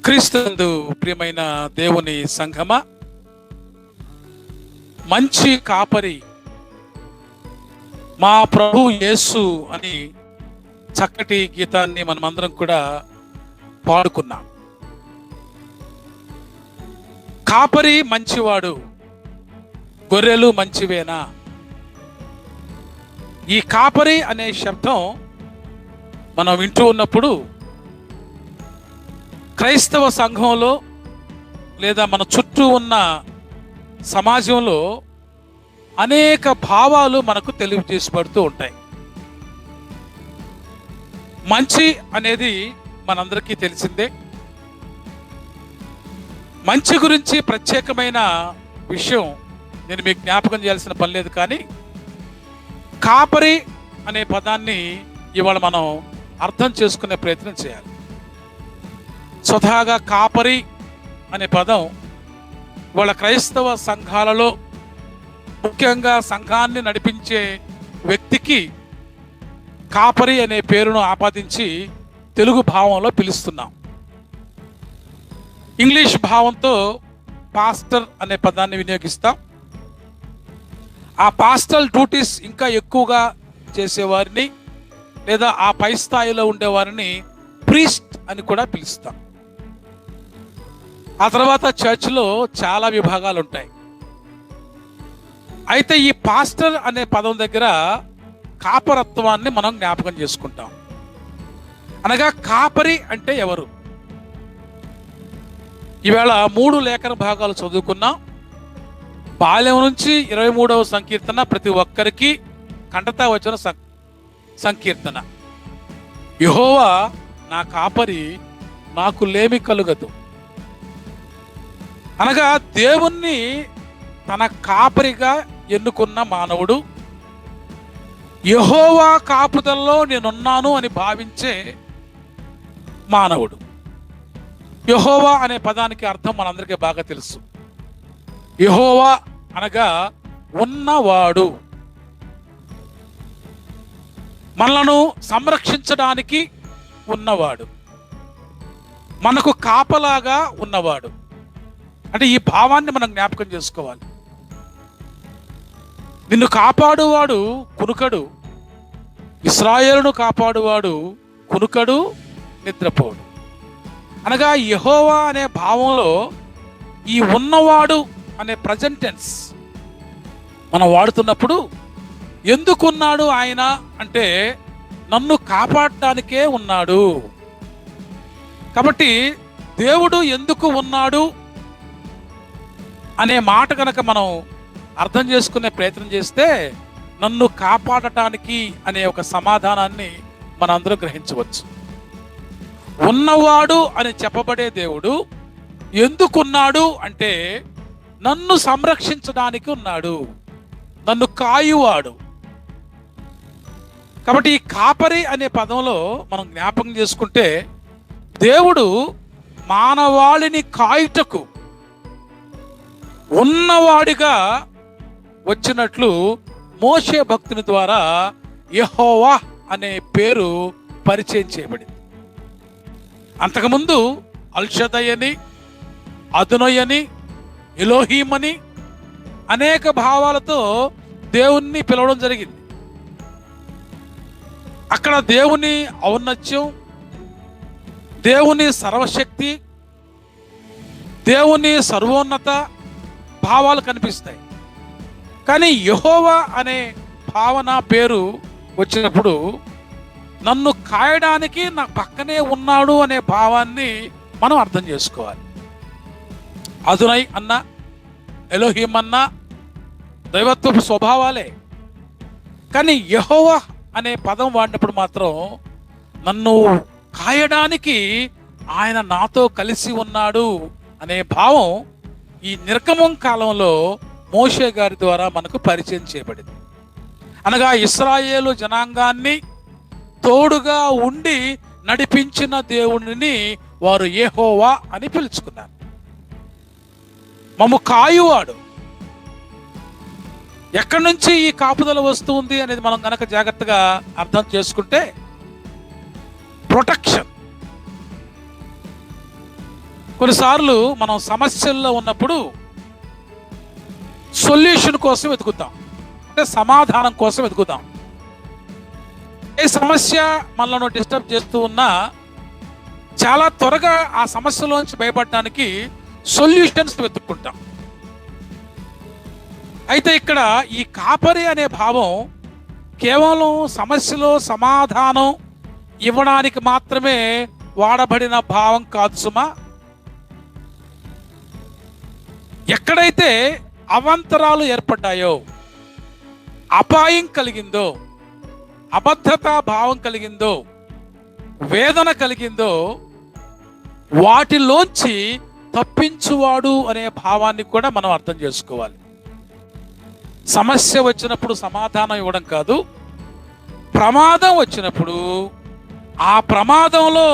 క్రీస్తునందు ప్రియమైన దేవుని సంఘమా, మంచి కాపరి మా ప్రభు యేసు అని చక్కటి గీతాన్ని మనమందరం కూడా పాడుకున్నాం. కాపరి మంచివాడు, గొర్రెలు మంచివేనా? ఈ కాపరి అనే శబ్దం మనం వింటూ ఉన్నప్పుడు క్రైస్తవ సంఘంలో లేదా మన చుట్టూ ఉన్న సమాజంలో అనేక భావాలు మనకు తెలియజేసబడుతూ ఉంటాయి. మంచి అనేది మనందరికీ తెలిసిందే. మంచి గురించి ప్రత్యేకమైన విషయం నేను మీకు జ్ఞాపకం చేయాల్సిన పని లేదు. కానీ కాపరి అనే పదాన్ని ఇవాళ మనం అర్థం చేసుకునే ప్రయత్నం చేయాలి. స్వతహాగా కాపరి అనే పదం వాళ్ళ క్రైస్తవ సంఘాలలో, ముఖ్యంగా సంఘాన్ని నడిపించే వ్యక్తికి కాపరి అనే పేరును ఆపాదించి తెలుగు భావంలో పిలుస్తున్నాం. ఇంగ్లీష్ భావంతో పాస్టర్ అనే పదాన్ని వినియోగిస్తాం. ఆ పాస్టల్ డ్యూటీస్ ఇంకా ఎక్కువగా చేసేవారిని లేదా ఆ పై స్థాయిలో ఉండేవారిని ప్రీస్ట్ అని కూడా పిలుస్తాం. ఆ తర్వాత చర్చ్లో చాలా విభాగాలు ఉంటాయి. అయితే ఈ పాస్టర్ అనే పదం దగ్గర కాపరత్వాన్ని మనం జ్ఞాపకం చేసుకుంటాం. అనగా కాపరి అంటే ఎవరు? ఈవేళ 3 లేఖన భాగాలు చదువుకున్నాం. బాల్యం నుంచి 23వ సంకీర్తన ప్రతి ఒక్కరికి కంటతా వచ్చిన సంకీర్తన. యెహోవా నా కాపరి, నాకు లేమి కలుగదు. అనగా దేవుణ్ణి తన కాపరిగా ఎన్నుకున్న మానవుడు యెహోవా కాపుదల్లో నేనున్నాను అని భావించే మానవుడు. యెహోవా అనే పదానికి అర్థం మనందరికీ బాగా తెలుసు. యెహోవా అనగా ఉన్నవాడు, మనలను సంరక్షించడానికి ఉన్నవాడు, మనకు కాపలాగా ఉన్నవాడు. అంటే ఈ భావాన్ని మనం జ్ఞాపకం చేసుకోవాలి. నిన్ను కాపాడువాడు కునుకడు, ఇశ్రాయేలును కాపాడువాడు కునుకడు, నిద్రపోడు. అనగా యెహోవా అనే భావంలో ఈ ఉన్నవాడు అనే ప్రజెంట్ టెన్స్ మనం వాడుతున్నప్పుడు ఎందుకున్నాడు ఆయన అంటే నన్ను కాపాడడానికే ఉన్నాడు. కాబట్టి దేవుడు ఎందుకు ఉన్నాడు అనే మాట కనుక మనం అర్థం చేసుకునే ప్రయత్నం చేస్తే నన్ను కాపాడటానికి అనే ఒక సమాధానాన్ని మనందరం గ్రహించవచ్చు. ఉన్నవాడు అని చెప్పబడే దేవుడు ఎందుకున్నాడు అంటే నన్ను సంరక్షించడానికి ఉన్నాడు, నన్ను కాయువాడు. కాబట్టి ఈ కాపరి అనే పదంలో మనం జ్ఞాపకం చేసుకుంటే దేవుడు మానవాళిని కాయుటకు ఉన్నవాడిగా వచ్చినట్లు మోషే భక్తుని ద్వారా యెహోవా అనే పేరు పరిచయం చేయబడింది. అంతకుముందు అల్షదయ్ అని, అదోనయ్ అని, ఎలోహీం అని అనేక భావాలతో దేవుణ్ణి పిలవడం జరిగింది. అక్కడ దేవుని ఔన్నత్యం, దేవుని సర్వశక్తి, దేవుని సర్వోన్నత భావాలు కనిపిస్తాయి. కానీ యెహోవా అనే భావన పేరు వచ్చినప్పుడు నన్ను కాయడానికి నా పక్కనే ఉన్నాడు అనే భావాన్ని మనం అర్థం చేసుకోవాలి. అదోనయ్ అన్న, ఎలోహీం అన్న దైవత్వపు స్వభావాలే. కానీ యెహోవా అనే పదం వాడినప్పుడు మాత్రం నన్ను కాయడానికి ఆయన నాతో కలిసి ఉన్నాడు అనే భావం ఈ నిర్గమం కాలంలో మోషే గారి ద్వారా మనకు పరిచయం చేయబడింది. అనగా ఇశ్రాయేలు జనాంగాన్ని తోడుగా ఉండి నడిపించిన దేవుడిని వారు యెహోవా అని పిలుచుకున్నారు. మమ్ము కాయువాడు. ఎక్కడి నుంచి ఈ కాపుదల వస్తుంది అనేది మనం గనక జాగ్రత్తగా అర్థం చేసుకుంటే ప్రొటెక్షన్. కొన్నిసార్లు మనం సమస్యల్లో ఉన్నప్పుడు సొల్యూషన్ కోసం వెతుకుతాం, అంటే సమాధానం కోసం వెతుకుతాం. ఏ సమస్య మనల్ని డిస్టర్బ్ చేస్తూ ఉన్నా చాలా త్వరగా ఆ సమస్యలోంచి భయపడడానికి సొల్యూషన్స్ వెతుక్కుంటాం. అయితే ఇక్కడ ఈ కాపరి అనే భావం కేవలం సమస్యలో సమాధానం ఇవ్వడానికి మాత్రమే వాడబడిన భావం కాదు సుమా. ఎక్కడైతే అవాంతరాలు ఏర్పడ్డాయో, అపాయం కలిగిందో, అబద్ధతా భావం కలిగిందో, వేదన కలిగిందో, వాటిలోంచి తప్పించువాడు అనే భావాన్ని కూడా మనం అర్థం చేసుకోవాలి. సమస్య వచ్చినప్పుడు సమాధానం ఇవ్వడం కాదు, ప్రమాదం వచ్చినప్పుడు ఆ ప్రమాదంలో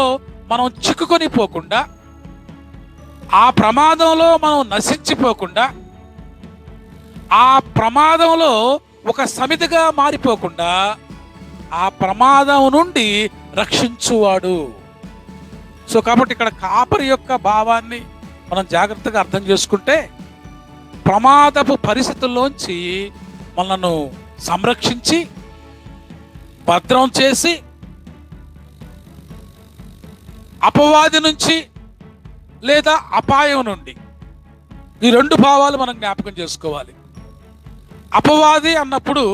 మనం చిక్కుకొని పోకుండా, ఆ ప్రమాదంలో మనం నశించిపోకుండా, ఆ ప్రమాదంలో ఒక సమితిగా మారిపోకుండా ఆ ప్రమాదం నుండి రక్షించువాడు. సో కాబట్టి ఇక్కడ కాపరి యొక్క భావాన్ని మనం జాగ్రత్తగా అర్థం చేసుకుంటే ప్రమాదపు పరిస్థితుల్లోంచి మనను సంరక్షించి భద్రం చేసి అపవాది నుంచి లేదా అపాయం నుండి, ఈ రెండు భావాలు మనం జ్ఞాపకం చేసుకోవాలి. అపవాది అన్నప్పుడు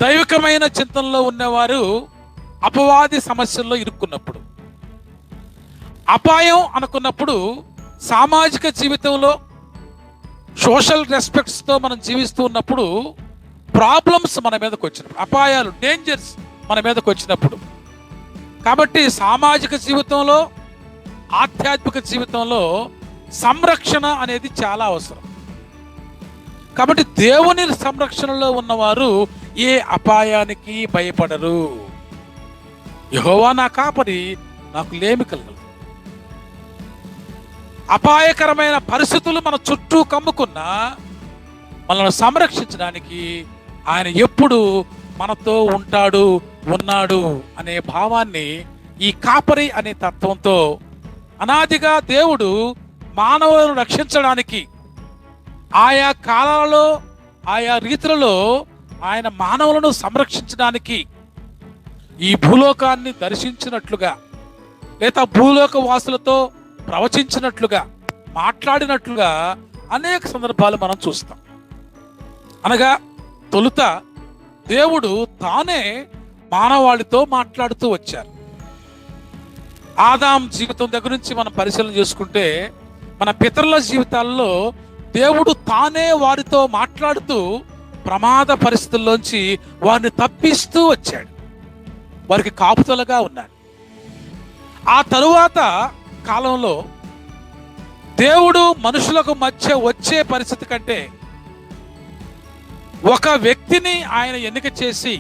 దైవికమైన చింతనలో ఉన్నవారు అపవాది సమస్యల్లో ఇరుక్కున్నప్పుడు, అపాయం అనుకున్నప్పుడు సామాజిక జీవితంలో సోషల్ రెస్పెక్ట్స్తో మనం జీవిస్తూ ఉన్నప్పుడు ప్రాబ్లమ్స్ మన మీదకి వచ్చినప్పుడు, అపాయాలు డేంజర్స్ మన మీదకి వచ్చినప్పుడు. కాబట్టి సామాజిక జీవితంలో, ఆధ్యాత్మిక జీవితంలో సంరక్షణ అనేది చాలా అవసరం. కాబట్టి దేవుని సంరక్షణలో ఉన్నవారు ఏ అపాయానికి భయపడరు. యెహోవా నా కాపరి, నాకు లేమి కలగదు. అపాయకరమైన పరిస్థితులు మన చుట్టూ కమ్ముకున్నా మనల్ని సంరక్షించడానికి ఆయన ఎప్పుడు మనతో ఉన్నాడు అనే భావాన్ని ఈ కాపరి అనే తత్వంతో అనాదిగా దేవుడు మానవులను రక్షించడానికి ఆయా కాలాలలో ఆయా రీతులలో ఆయన మానవులను సంరక్షించడానికి ఈ భూలోకాన్ని దర్శించినట్లుగా, లేదా భూలోక వాసులతో ప్రవచించినట్లుగా, మాట్లాడినట్లుగా అనేక సందర్భాలు మనం చూస్తాం. అనగా తొలుత దేవుడు తానే మానవాళితో మాట్లాడుతూ వచ్చారు. ఆదాం జీవితం దగ్గర నుంచి మనం పరిశీలన చేసుకుంటే మన పితరుల జీవితాల్లో దేవుడు తానే వారితో మాట్లాడుతూ ప్రమాద పరిస్థితుల్లోంచి వారిని తప్పిస్తూ వచ్చాడు, వారికి కాపుదలగా ఉన్నాడు. ఆ తరువాత కాలంలో దేవుడు మనుషులకు మధ్య వచ్చే పరిస్థితి కంటే ఒక వ్యక్తిని ఆయన ఎన్నిక చేసి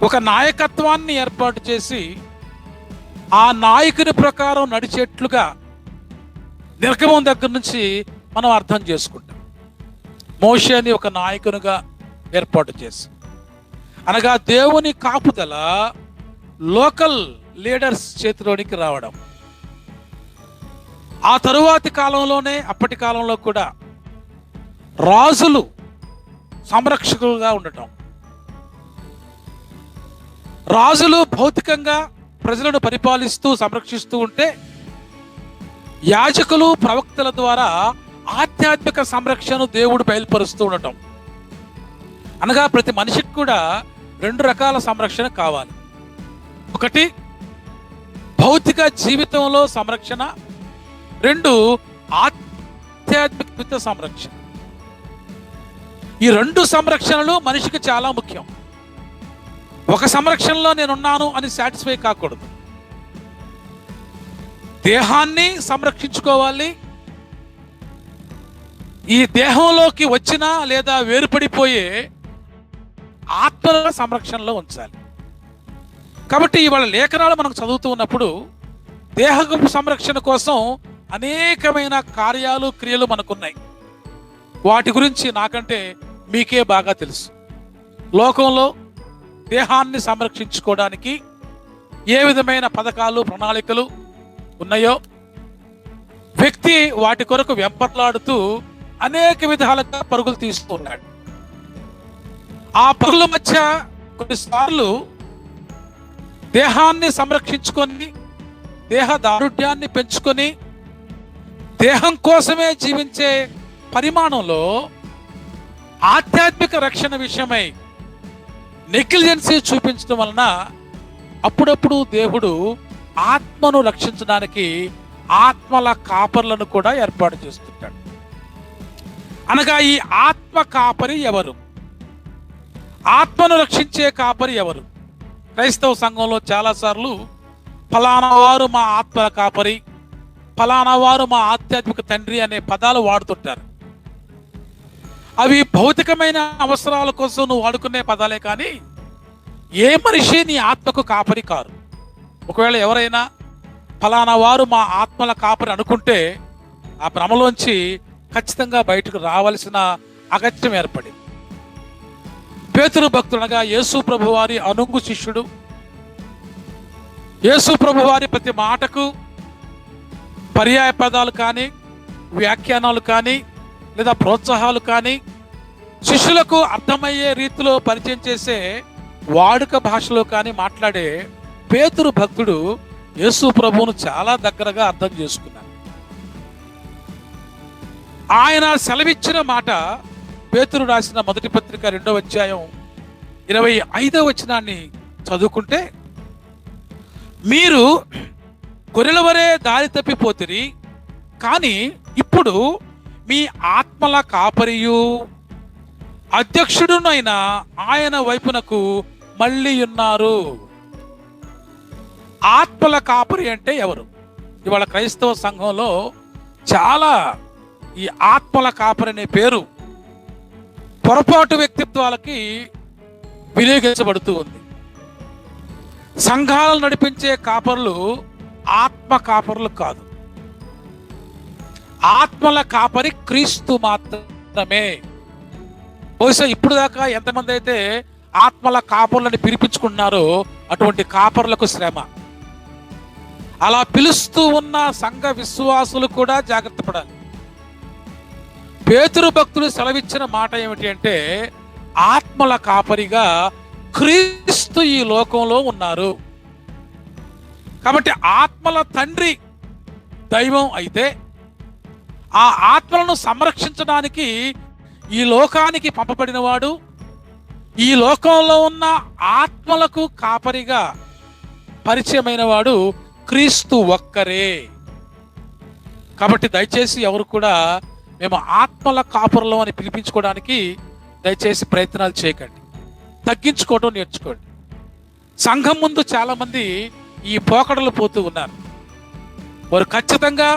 ఒక నాయకత్వాన్ని ఏర్పాటు చేసి ఆ నాయకుని ప్రకారం నడిచేట్లుగా నిర్గమం దగ్గర నుంచి మనం అర్థం చేసుకుంటాం. మోషేని ఒక నాయకునిగా ఏర్పాటు చేసి, అనగా దేవుని కాపుదల లోకల్ లీడర్స్ చేతిలోనికి రావడం. ఆ తరువాతి కాలంలోనే, అప్పటి కాలంలో కూడా రాజులు సంరక్షకులుగా ఉండటం, రాజులు భౌతికంగా ప్రజలను పరిపాలిస్తూ సంరక్షిస్తూ ఉంటే యాజకులు ప్రవక్తల ద్వారా ఆధ్యాత్మిక సంరక్షణను దేవుడు బయలుపరుస్తూ ఉండటం. అనగా ప్రతి మనిషికి కూడా రెండు రకాల సంరక్షణ కావాలి. ఒకటి భౌతిక జీవితంలో సంరక్షణ, రెండు ఆధ్యాత్మిక సంరక్షణ. ఈ రెండు సంరక్షణలు మనిషికి చాలా ముఖ్యం. ఒక సంరక్షణలో నేనున్నాను అని సాటిస్ఫై కాకూడదు. దేహాన్ని సంరక్షించుకోవాలి, ఈ దేహంలోకి వచ్చిన లేదా వేరుపడిపోయే ఆత్మల సంరక్షణలో ఉంచాలి. కాబట్టి ఇవాళ లేఖనాలు మనం చదువుతూ ఉన్నప్పుడు దేహపు సంరక్షణ కోసం అనేకమైన కార్యాలు, క్రియలు మనకున్నాయి. వాటి గురించి నాకంటే మీకే బాగా తెలుసు. లోకంలో దేహాన్ని సంరక్షించుకోవడానికి ఏ విధమైన పథకాలు, ప్రణాళికలు ఉన్నాయో, వ్యక్తి వాటి కొరకు వెంపర్లాడుతూ అనేక విధాలుగా పరుగులు తీస్తూ ఉన్నాడు. ఆ పరుగుల మధ్య కొన్నిసార్లు దేహాన్ని సంరక్షించుకొని, దేహ దారుఢ్యాన్ని పెంచుకొని, దేహం కోసమే జీవించే పరిమాణంలో ఆధ్యాత్మిక రక్షణ విషయమై నెగ్లిజెన్సీ చూపించడం వలన అప్పుడప్పుడు దేవుడు ఆత్మను రక్షించడానికి ఆత్మల కాపర్లను కూడా ఏర్పాటు చేస్తుంటాడు. అనగా ఈ ఆత్మ కాపరి ఎవరు? ఆత్మను రక్షించే కాపరి ఎవరు? క్రైస్తవ సంఘంలో చాలాసార్లు ఫలానా వారు మా ఆత్మల కాపరి, ఫలానా వారు మా ఆధ్యాత్మిక తండ్రి అనే పదాలు వాడుతుంటారు. అవి భౌతికమైన అవసరాల కోసం నువ్వు వాడుకునే పదాలే కానీ ఏ మనిషి నీ ఆత్మకు కాపరి కారు. ఒకవేళ ఎవరైనా ఫలానా వారు మా ఆత్మల కాపరి అనుకుంటే ఆ భ్రమలోంచి ఖచ్చితంగా బయటకు రావాల్సిన అగత్యం ఏర్పడింది. పేతురు భక్తుడనగా యేసు ప్రభు వారి అనుంగు శిష్యుడు, యేసు ప్రభు వారి ప్రతి మాటకు పర్యాయ పదాలు కానీ, వ్యాఖ్యానాలు కానీ, లేదా ప్రోత్సాహాలు కానీ, శిష్యులకు అర్థమయ్యే రీతిలో పరిచయం చేసే వాడుక భాషలో కానీ మాట్లాడే పేతురు భక్తుడు యేసు ప్రభువును చాలా దగ్గరగా అర్థం చేసుకున్నాడు. ఆయన సెలవిచ్చిన మాట పేతురు రాసిన మొదటి పత్రిక 2వ అధ్యాయం 25వ వచనాన్ని చదువుకుంటే, మీరు గొర్రెల వలె దారి తప్పిపోతిరి, కానీ ఇప్పుడు మీ ఆత్మల కాపరియు అధ్యక్షుడునైన ఆయన వైపునకు మళ్ళీ ఉన్నారు. ఆత్మల కాపరి అంటే ఎవరు? ఇవాళ క్రైస్తవ సంఘంలో చాలా ఈ ఆత్మల కాపరి అనే పేరు పొరపాటు వ్యక్తిత్వాలకి వినియోగించబడుతూ ఉంది. సంఘాలను నడిపించే కాపరులు ఆత్మ కాపరులు కాదు. ఆత్మల కాపరి క్రీస్తు మాత్రమే. బహుశా ఇప్పుడు దాకా ఎంతమంది అయితే ఆత్మల కాపరులని పిలిపించుకుంటున్నారో అటువంటి కాపరులకు శ్రమ. అలా పిలుస్తూ ఉన్న సంఘ విశ్వాసులు కూడా జాగ్రత్త పడాలి. పేతురు భక్తులు సెలవిచ్చిన మాట ఏమిటి అంటే, ఆత్మల కాపరిగా క్రీస్తు ఈ లోకంలో ఉన్నారు. కాబట్టి ఆత్మల తండ్రి దైవం అయితే ఆ ఆత్మలను సంరక్షించడానికి ఈ లోకానికి పంపబడిన వాడు, ఈ లోకంలో ఉన్న ఆత్మలకు కాపరిగా పరిచయమైన వాడు క్రీస్తు ఒక్కరే. కాబట్టి దయచేసి ఎవరు కూడా మేము ఆత్మల కాపురలం అని పిలిపించుకోవడానికి దయచేసి ప్రయత్నాలు చేయకండి. తగ్గించుకోవడం నేర్చుకోండి. సంఘం ముందు చాలా మంది ఈ పోకడలు పోతూ ఉన్నారు. వారు ఖచ్చితంగా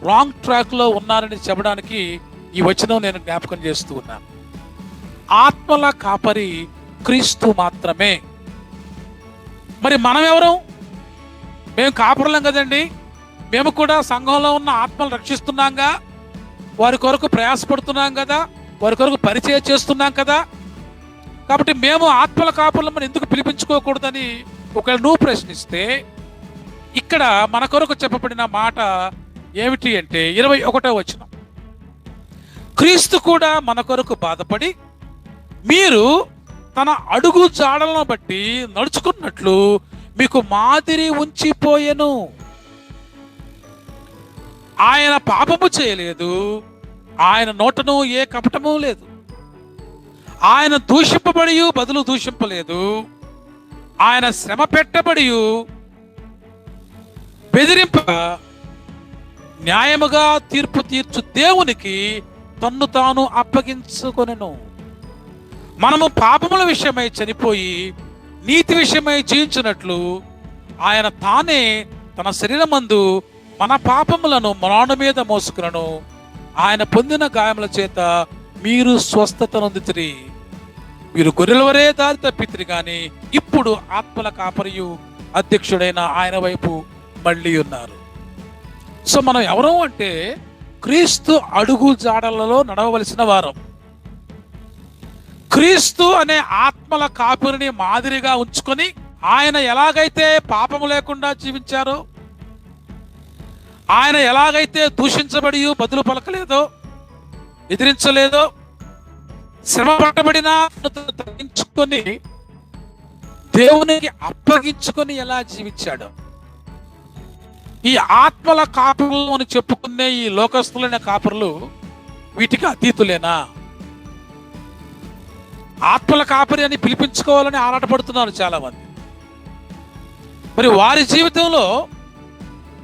రాంగ్ ట్రాక్లో ఉన్నారని చెప్పడానికి ఈ వచనం నేను జ్ఞాపకం చేస్తూ ఉన్నాను. ఆత్మల కాపరి క్రీస్తు మాత్రమే. మరి మనం ఎవరు? మేము కాపురలం కదండి. మేము కూడా సంఘంలో ఉన్న ఆత్మలు రక్షిస్తున్నాంగా, వారి కొరకు ప్రయాసపడుతున్నాం కదా, వారి కొరకు పరిచయం చేస్తున్నాం కదా. కాబట్టి మేము ఆత్మల కాపురలం ఎందుకు పిలిపించుకోకూడదని ఒకవేళ నువ్వు ప్రశ్నిస్తే, ఇక్కడ మన కొరకు చెప్పబడిన మాట ఏమిటి అంటే 21వ వచనం, క్రీస్తు కూడా మన కొరకు బాధపడి మీరు తన అడుగు జాడలను బట్టి నడుచుకున్నట్లు మీకు మాదిరి ఉంచిపోయెను. ఆయన పాపము చేయలేదు, ఆయన నోటను ఏ కపటము లేదు, ఆయన దూషింపబడి బదులు దూషింపలేదు, ఆయన శ్రమ పెట్టబడి బెదిరింప న్యాయముగా తీర్పు తీర్చు దేవునికి తన్ను తాను అప్పగించుకొనెను. మనము పాపముల విషయమై చనిపోయి నీతి విషయమై జీవించినట్లు ఆయన తానే తన శరీరమందు మన పాపములను మ్రాను మీద మోసుకునను. ఆయన పొందిన గాయముల చేత మీరు స్వస్థత నొందితిరి. మీరు గొర్రెల వలె దారి తప్పితిరి, కానీ ఇప్పుడు ఆత్మల కాపరియు అధ్యక్షుడైన ఆయన వైపు మళ్ళీ ఉన్నారు. సో మనం ఎవరు అంటే క్రీస్తు అడుగు జాడలలో నడవవలసిన వారం. క్రీస్తు అనే ఆత్మల కాపురిని మాదిరిగా ఉంచుకొని ఆయన ఎలాగైతే పాపము లేకుండా జీవించారో, ఆయన ఎలాగైతే దూషించబడి బదులు పలకలేదో, ఎదిరించలేదో, శ్రమ పట్టబడినా తగ్గించుకొని దేవునికి అప్పగించుకొని ఎలా జీవించాడు. ఈ ఆత్మల కాపురులు అని చెప్పుకునే ఈ లోకస్తులైన కాపురులు వీటికి అతీతులేనా? ఆత్మల కాపరి అని పిలిపించుకోవాలని ఆరాటపడుతున్నారు చాలా మంది. మరి వారి జీవితంలో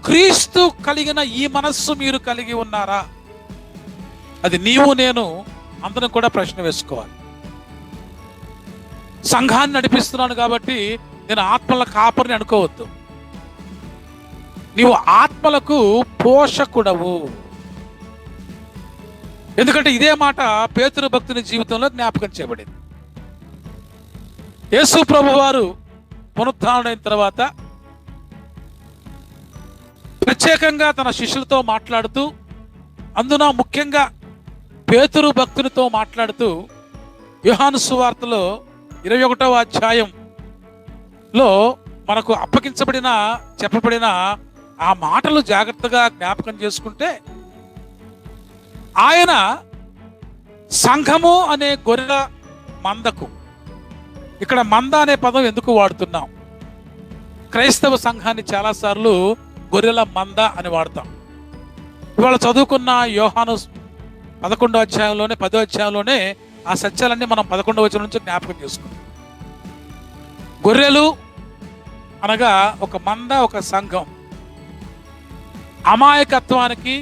క్రీస్తు కలిగిన ఈ మనస్సు మీరు కలిగి ఉన్నారా? అది నీవు నేను అందరం కూడా ప్రశ్న వేసుకోవాలి. సంఘాన్ని నడిపిస్తున్నాను కాబట్టి నేను ఆత్మల కాపరిని అనుకోవద్దు. నీవు ఆత్మలకు పోషకుడవు. ఎందుకంటే ఇదే మాట పేతురు భక్తుని జీవితంలో జ్ఞాపకం చేయబడింది. యేసు ప్రభు వారు పునరుద్ధానుడైన తర్వాత ప్రత్యేకంగా తన శిష్యులతో మాట్లాడుతూ, అందున ముఖ్యంగా పేతురు భక్తునితో మాట్లాడుతూ యోహాను సువార్తలో 21వ అధ్యాయంలో మనకు చెప్పబడిన ఆ మాటలు జాగ్రత్తగా జ్ఞాపకం చేసుకుంటే, ఆయన సంఘము అనే గొర్రెల మందకు, ఇక్కడ మంద అనే పదం ఎందుకు వాడుతున్నాం? క్రైస్తవ సంఘాన్ని చాలాసార్లు గొర్రెల మంద అని వాడతాం. ఇవాళ చదువుకున్న యోహాను 11వ అధ్యాయంలోనే 10వ అధ్యాయంలోనే ఆ సత్యాలన్నీ మనం 11వ వచనం నుంచి జ్ఞాపకం చేసుకున్నాం. గొర్రెలు అనగా ఒక మంద, ఒక సంఘం అమాయకత్వానికి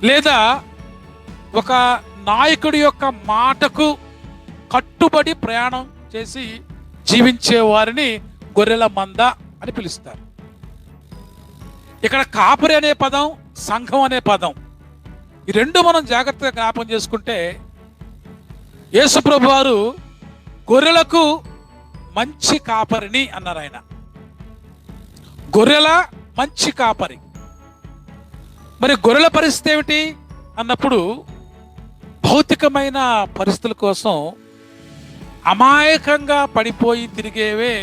లేదా ఒక నాయకుడి యొక్క మాటకు కట్టుబడి ప్రయాణం చేసి జీవించే వారిని గొర్రెల మంద అని పిలుస్తారు. ఇక్కడ కాపరి అనే పదం, సంఘం అనే పదం, ఈ రెండు మనం జాగ్రత్తగా జ్ఞాపకం చేసుకుంటే, యేసు ప్రభు వారు గొర్రెలకు మంచి కాపరిని అన్నారు. ఆయన గొర్రెల మంచి కాపరి. మరి గొర్రెల పరిస్థితి ఏమిటి అన్నప్పుడు, భౌతికమైన పరిస్థితుల కోసం అమాయకంగా పడిపోయి తిరిగేవే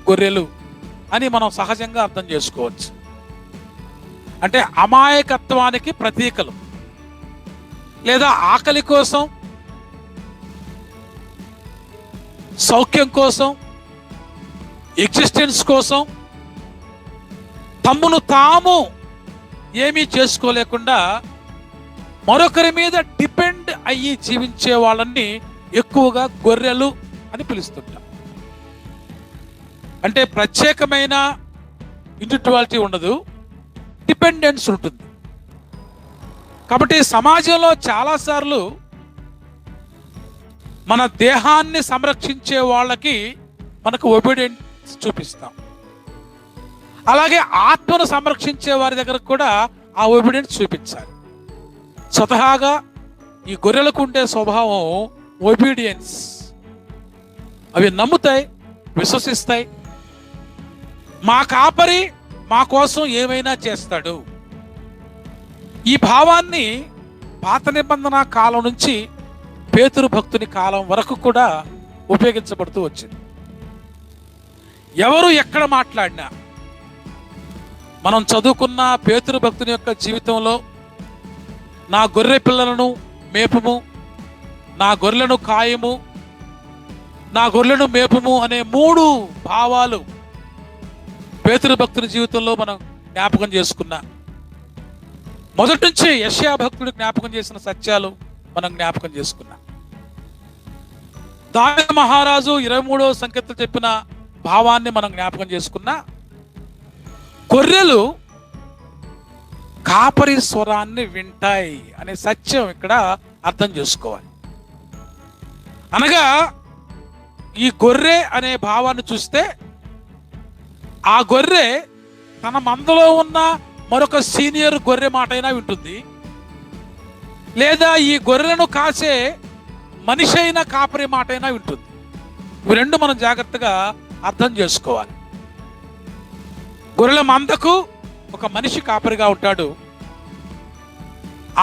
గొర్రెలు అని మనం సహజంగా అర్థం చేసుకోవచ్చు. అంటే అమాయకత్వానికి ప్రతీకలు, లేదా ఆకలి కోసం, సౌఖ్యం కోసం, ఎగ్జిస్టెన్స్ కోసం తమ్మును తాము ఏమీ చేసుకోలేకుండా మరొకరి మీద డిపెండ్ అయ్యి జీవించే వాళ్ళని ఎక్కువగా గొర్రెలు అని పిలుస్తుంటాం. అంటే ప్రత్యేకమైన ఇండివిడ్యువాలిటీ ఉండదు, డిపెండెన్స్ ఉంటుంది. కాబట్టి సమాజంలో చాలాసార్లు మన దేహాన్ని సంరక్షించే వాళ్ళకి మనకు ఒబీడియన్స్ చూపిస్తాం. అలాగే ఆత్మను సంరక్షించే వారి దగ్గర కూడా ఆ ఒబీడియన్స్ చూపించాలి. స్వతహాగా ఈ గొర్రెలకు ఉండే స్వభావం ఒబీడియన్స్. అవి నమ్ముతాయి, విశ్వసిస్తాయి. మా కాపరి మా కోసం ఏమైనా చేస్తాడు. ఈ భావాన్ని పాత నిబంధన కాలం నుంచి పేతురు భక్తుని కాలం వరకు కూడా ఉపయోగించబడుతూ వచ్చింది. ఎవరు ఎక్కడ మాట్లాడినా, మనం చదువుకున్న పేతురు భక్తుని యొక్క జీవితంలో నా గొర్రె పిల్లలను మేపుము, నా గొర్రెలను కాయము, నా గొర్రెలను మేపుము అనే 3 భావాలు పేతురు భక్తుని జీవితంలో మనం జ్ఞాపకం చేసుకున్నా. మొదటి నుంచి యెషయా భక్తుడు జ్ఞాపకం చేసిన సత్యాలు మనం జ్ఞాపకం చేసుకున్నాం. దావీదు మహారాజు 23వ సంకీర్తన చెప్పిన భావాన్ని మనం జ్ఞాపకం చేసుకున్నా. గొర్రెలు కాపరి స్వరాన్ని వింటాయి అనే సత్యం ఇక్కడ అర్థం చేసుకోవాలి. అనగా ఈ గొర్రె అనే భావాన్ని చూస్తే, ఆ గొర్రె తన మందలో ఉన్న మరొక సీనియర్ గొర్రె మాట అయినా వింటుంది, లేదా ఈ గొర్రెలను కాసే మనిషి అయిన కాపరి మాట అయినా వింటుంది. ఇవి రెండు మనం జాగ్రత్తగా అర్థం చేసుకోవాలి. గొర్రెల మందకు ఒక మనిషి కాపరిగా ఉంటాడు.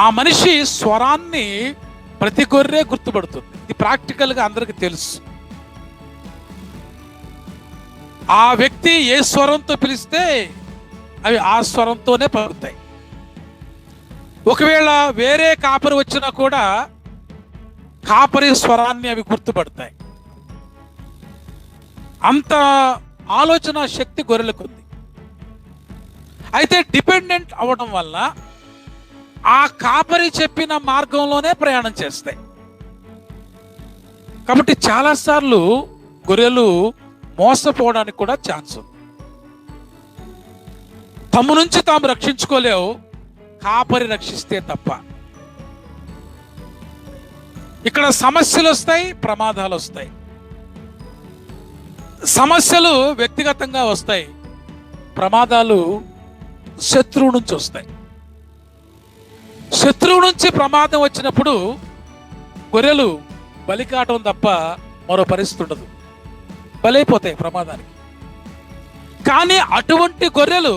ఆ మనిషి స్వరాన్ని ప్రతి గొర్రె గుర్తుపడుతుంది. ఇది ప్రాక్టికల్గా అందరికీ తెలుసు. ఆ వ్యక్తి ఏ స్వరంతో పిలిస్తే అవి ఆ స్వరంతోనే పలుకుతాయి. ఒకవేళ వేరే కాపరి వచ్చినా కూడా కాపరి స్వరాన్ని అవి గుర్తుపడతాయి. అంత ఆలోచన శక్తి గొర్రెలకు ఉంది. అయితే డిపెండెంట్ అవ్వడం వల్ల ఆ కాపరి చెప్పిన మార్గంలోనే ప్రయాణం చేస్తాయి. కాబట్టి చాలాసార్లు గొర్రెలు మోసపోవడానికి కూడా ఛాన్స్ ఉంది. తమ నుంచి తాము రక్షించుకోలేవు, కాపరి రక్షిస్తే తప్ప. ఇక్కడ సమస్యలు వస్తాయి, ప్రమాదాలు వస్తాయి. సమస్యలు వ్యక్తిగతంగా వస్తాయి, ప్రమాదాలు శత్రువు నుంచి వస్తాయి. శత్రువు నుంచి ప్రమాదం వచ్చినప్పుడు గొర్రెలు బలి కావటం తప్ప మరో పరిస్థితి ఉండదు, బలైపోతాయి ప్రమాదానికి. కానీ అటువంటి గొర్రెలు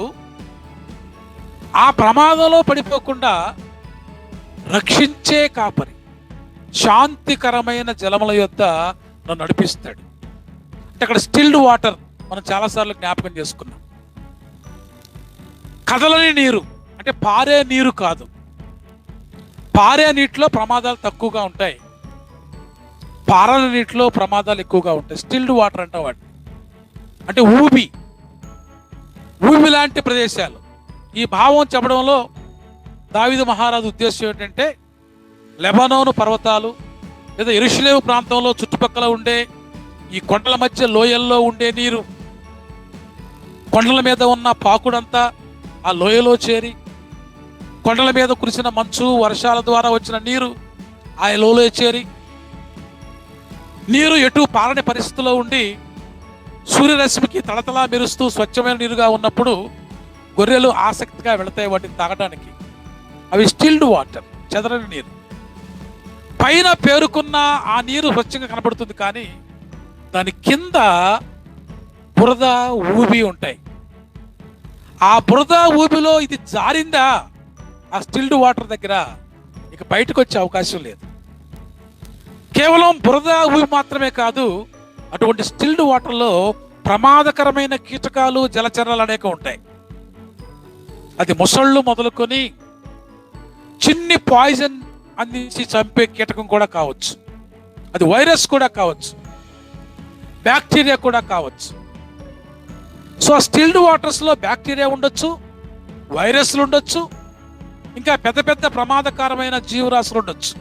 ఆ ప్రమాదంలో పడిపోకుండా రక్షించే కాపరి శాంతికరమైన జలముల యొద్ద నన్ను నడిపిస్తాడు. అంటే అక్కడ స్టిల్డ్ వాటర్ మనం చాలాసార్లు జ్ఞాపకం చేసుకున్నాం. కదలని నీరు అంటే పారే నీరు కాదు. పారే నీటిలో ప్రమాదాలు తక్కువగా ఉంటాయి, పారని నీటిలో ప్రమాదాలు ఎక్కువగా ఉంటాయి. స్టిల్డ్ వాటర్ అంటాం వాటిని. అంటే ఊబి లాంటి ప్రదేశాలు. ఈ భావం చెప్పడంలో దావీదు మహారాజు ఉద్దేశం ఏంటంటే, లెబనోను పర్వతాలు లేదా యెరూషలేము ప్రాంతంలో చుట్టుపక్కల ఉండే ఈ కొండల మధ్య లోయల్లో ఉండే నీరు, కొండల మీద ఉన్న పాకుడంతా ఆ లోయలో చేరి, కొండల మీద కురిసిన మంచు వర్షాల ద్వారా వచ్చిన నీరు ఆ లోయలో చేరి, నీరు ఎటు పారని పరిస్థితిలో ఉండి సూర్యరశ్మికి తళతళా మెరుస్తూ స్వచ్ఛమైన నీరుగా ఉన్నప్పుడు గొర్రెలు ఆసక్తిగా వెళతాయి వాటిని తాగడానికి. అవి స్టిల్డ్ వాటర్, చెదరని నీరు. పైన పేరుకున్న ఆ నీరు స్వచ్ఛంగా కనబడుతుంది, కానీ దాని కింద బురద ఊబి ఉంటాయి. ఆ బురద ఊబిలో ఇది జారిందా ఆ స్టిల్డ్ వాటర్ దగ్గర, ఇక బయటకు వచ్చే అవకాశం లేదు. కేవలం బురద ఊబి మాత్రమే కాదు, అటువంటి స్టిల్డ్ వాటర్లో ప్రమాదకరమైన కీటకాలు జలచరాలు అనేక ఉంటాయి. అది మొసళ్ళు మొదలుకొని చిన్ని పాయిజన్ అందించి చంపే కీటకం కూడా కావచ్చు, అది వైరస్ కూడా కావచ్చు, బ్యాక్టీరియా కూడా కావచ్చు. సో స్టిల్డ్ వాటర్స్లో బ్యాక్టీరియా ఉండొచ్చు, వైరస్లు ఉండొచ్చు, ఇంకా పెద్ద పెద్ద ప్రమాదకరమైన జీవరాశులు ఉండొచ్చు.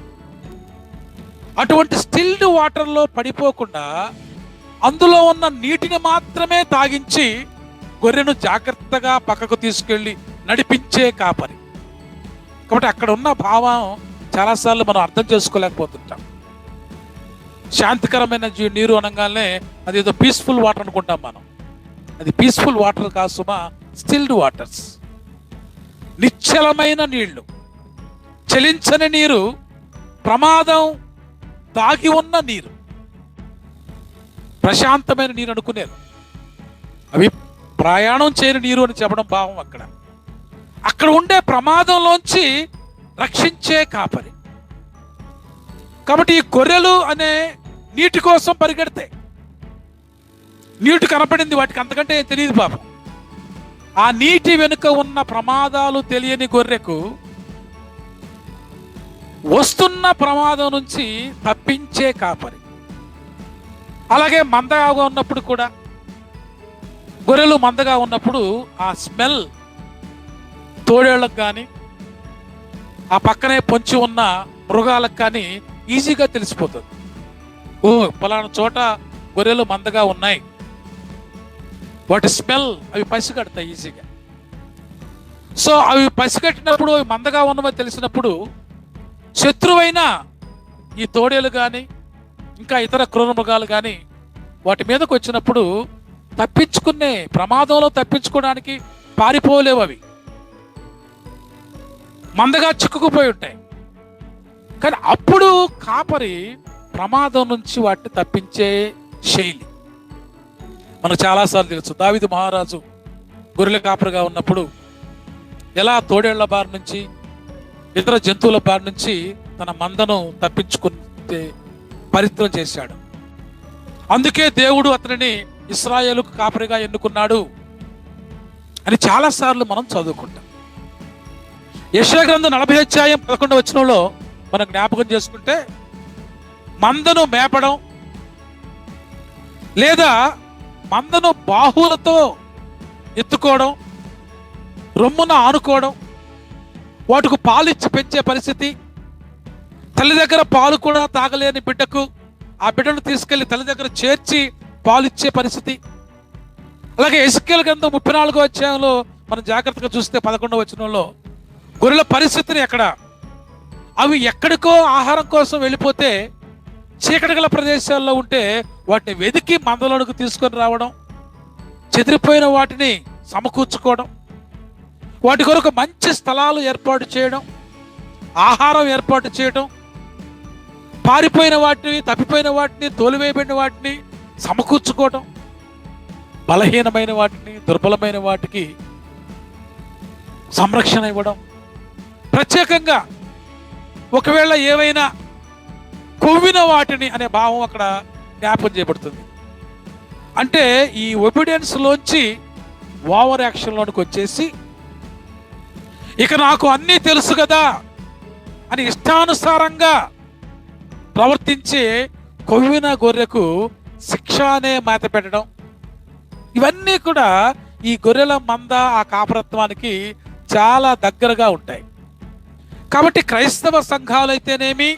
అటువంటి స్టిల్డ్ వాటర్లో పడిపోకుండా అందులో ఉన్న నీటిని మాత్రమే తాగించి గొర్రెను జాగ్రత్తగా పక్కకు తీసుకెళ్ళి నడిపించే కాపరి. కాబట్టి అక్కడ ఉన్న భావం చాలాసార్లు మనం అర్థం చేసుకోలేకపోతుంటాం. శాంతికరమైన నీరు అనగానే అది ఏదో పీస్ఫుల్ వాటర్ అనుకుంటాం మనం. అది పీస్ఫుల్ వాటర్ కాదు సుమా, స్టిల్డ్ వాటర్స్. నిశ్చలమైన నీళ్లు, చలించని నీరు, ప్రమాదం దాగి ఉన్న నీరు, ప్రశాంతమైన నీరు అనుకునేది. అవి ప్రయాణం చేయని నీరు అని చెప్పడం భావం. అక్కడ ఉండే ప్రమాదంలోంచి రక్షించే కాపరి. కాబట్టి ఈ గొర్రెలు అనే నీటి కోసం పరిగెడతాయి. నీటి కనపడింది వాటికి, అంతకంటే తెలియదు పాపం. ఆ నీటి వెనుక ఉన్న ప్రమాదాలు తెలియని గొర్రెకు వస్తున్న ప్రమాదం నుంచి తప్పించే కాపరి. అలాగే మందగా ఉన్నప్పుడు కూడా, గొర్రెలు మందగా ఉన్నప్పుడు ఆ స్మెల్ తోడేళ్లకు కానీ ఆ పక్కనే పొంచి ఉన్న మృగాలకు కానీ ఈజీగా తెలిసిపోతుంది. ఓ పలానా చోట గొర్రెలు మందగా ఉన్నాయి, వాటి స్మెల్ అవి పసిగడతాయి ఈజీగా. సో అవి పసిగట్టినప్పుడు అవి మందగా ఉన్నవని తెలిసినప్పుడు శత్రువైన ఈ తోడేలు కానీ ఇంకా ఇతర క్రూర మృగాలు కానీ వాటి మీదకి వచ్చినప్పుడు తప్పించుకునే ప్రమాదంలో తప్పించుకోవడానికి పారిపోలేవు. అవి మందగా చిక్కుకుపోయి ఉంటాయి. కానీ అప్పుడు కాపరి ప్రమాదం నుంచి వాటిని తప్పించే శైలి మనకు చాలాసార్లు తెలుసు. దావీదు మహారాజు గొర్రెల కాపరిగా ఉన్నప్పుడు ఎలా తోడేళ్ల బారి నుంచి ఇతర జంతువుల బారి నుంచి తన మందను తప్పించుకునే పరిత్రం చేశాడు. అందుకే దేవుడు అతనిని ఇశ్రాయేలుకు కాపరిగా ఎన్నుకున్నాడు. అని చాలాసార్లు మనం చదువుకుంటాం. యెషయా గ్రంథం 40 అధ్యాయం 11 వచనంలో మనం జ్ఞాపకం చేసుకుంటే, మందను మేపడం లేదా మందను బాహువులతో ఎత్తుకోవడం, రొమ్మున ఆనుకోవడం, వాటికి పాలిచ్చి పెంచే పరిస్థితి, తల్లి దగ్గర పాలు కూడా తాగలేని బిడ్డకు ఆ బిడ్డను తీసుకెళ్లి తల్లి దగ్గర చేర్చి పాలిచ్చే పరిస్థితి. అలాగే ఎజెకియెలు గ్రంథం 34 అధ్యాయంలో మనం జాగ్రత్తగా చూస్తే 11వ వచనంలో గొర్రెల పరిస్థితిని అవి ఎక్కడికో ఆహారం కోసం వెళ్ళిపోతే చీకటి గల ప్రదేశాల్లో ఉంటే వాటిని వెతికి మందలోనికి తీసుకొని రావడం, చెదిరిపోయిన వాటిని సమకూర్చుకోవడం, వాటి కొరకు మంచి స్థలాలు ఏర్పాటు చేయడం, ఆహారం ఏర్పాటు చేయడం, పారిపోయిన వాటిని, తప్పిపోయిన వాటిని, తోలివేయబడిన వాటిని సమకూర్చుకోవడం, బలహీనమైన వాటిని, దుర్బలమైన వాటికి సంరక్షణ ఇవ్వడం. ప్రత్యేకంగా ఒకవేళ ఏవైనా కొవ్విన వాటిని అనే భావం అక్కడ జ్ఞాపకం చేయబడుతుంది. అంటే ఈ ఒబీడియన్స్ లోంచి ఓవర్ యాక్షన్లోనికి వచ్చేసి, ఇక నాకు అన్నీ తెలుసు కదా అని ఇష్టానుసారంగా ప్రవర్తించే కొవ్విన గొర్రెకు శిక్ష అనే మేత పెట్టడం, ఇవన్నీ కూడా ఈ గొర్రెల మంద ఆ కాపరత్వానికి చాలా దగ్గరగా ఉంటాయి. కాబట్టి క్రైస్తవ సంఘాలు అయితేనేమి,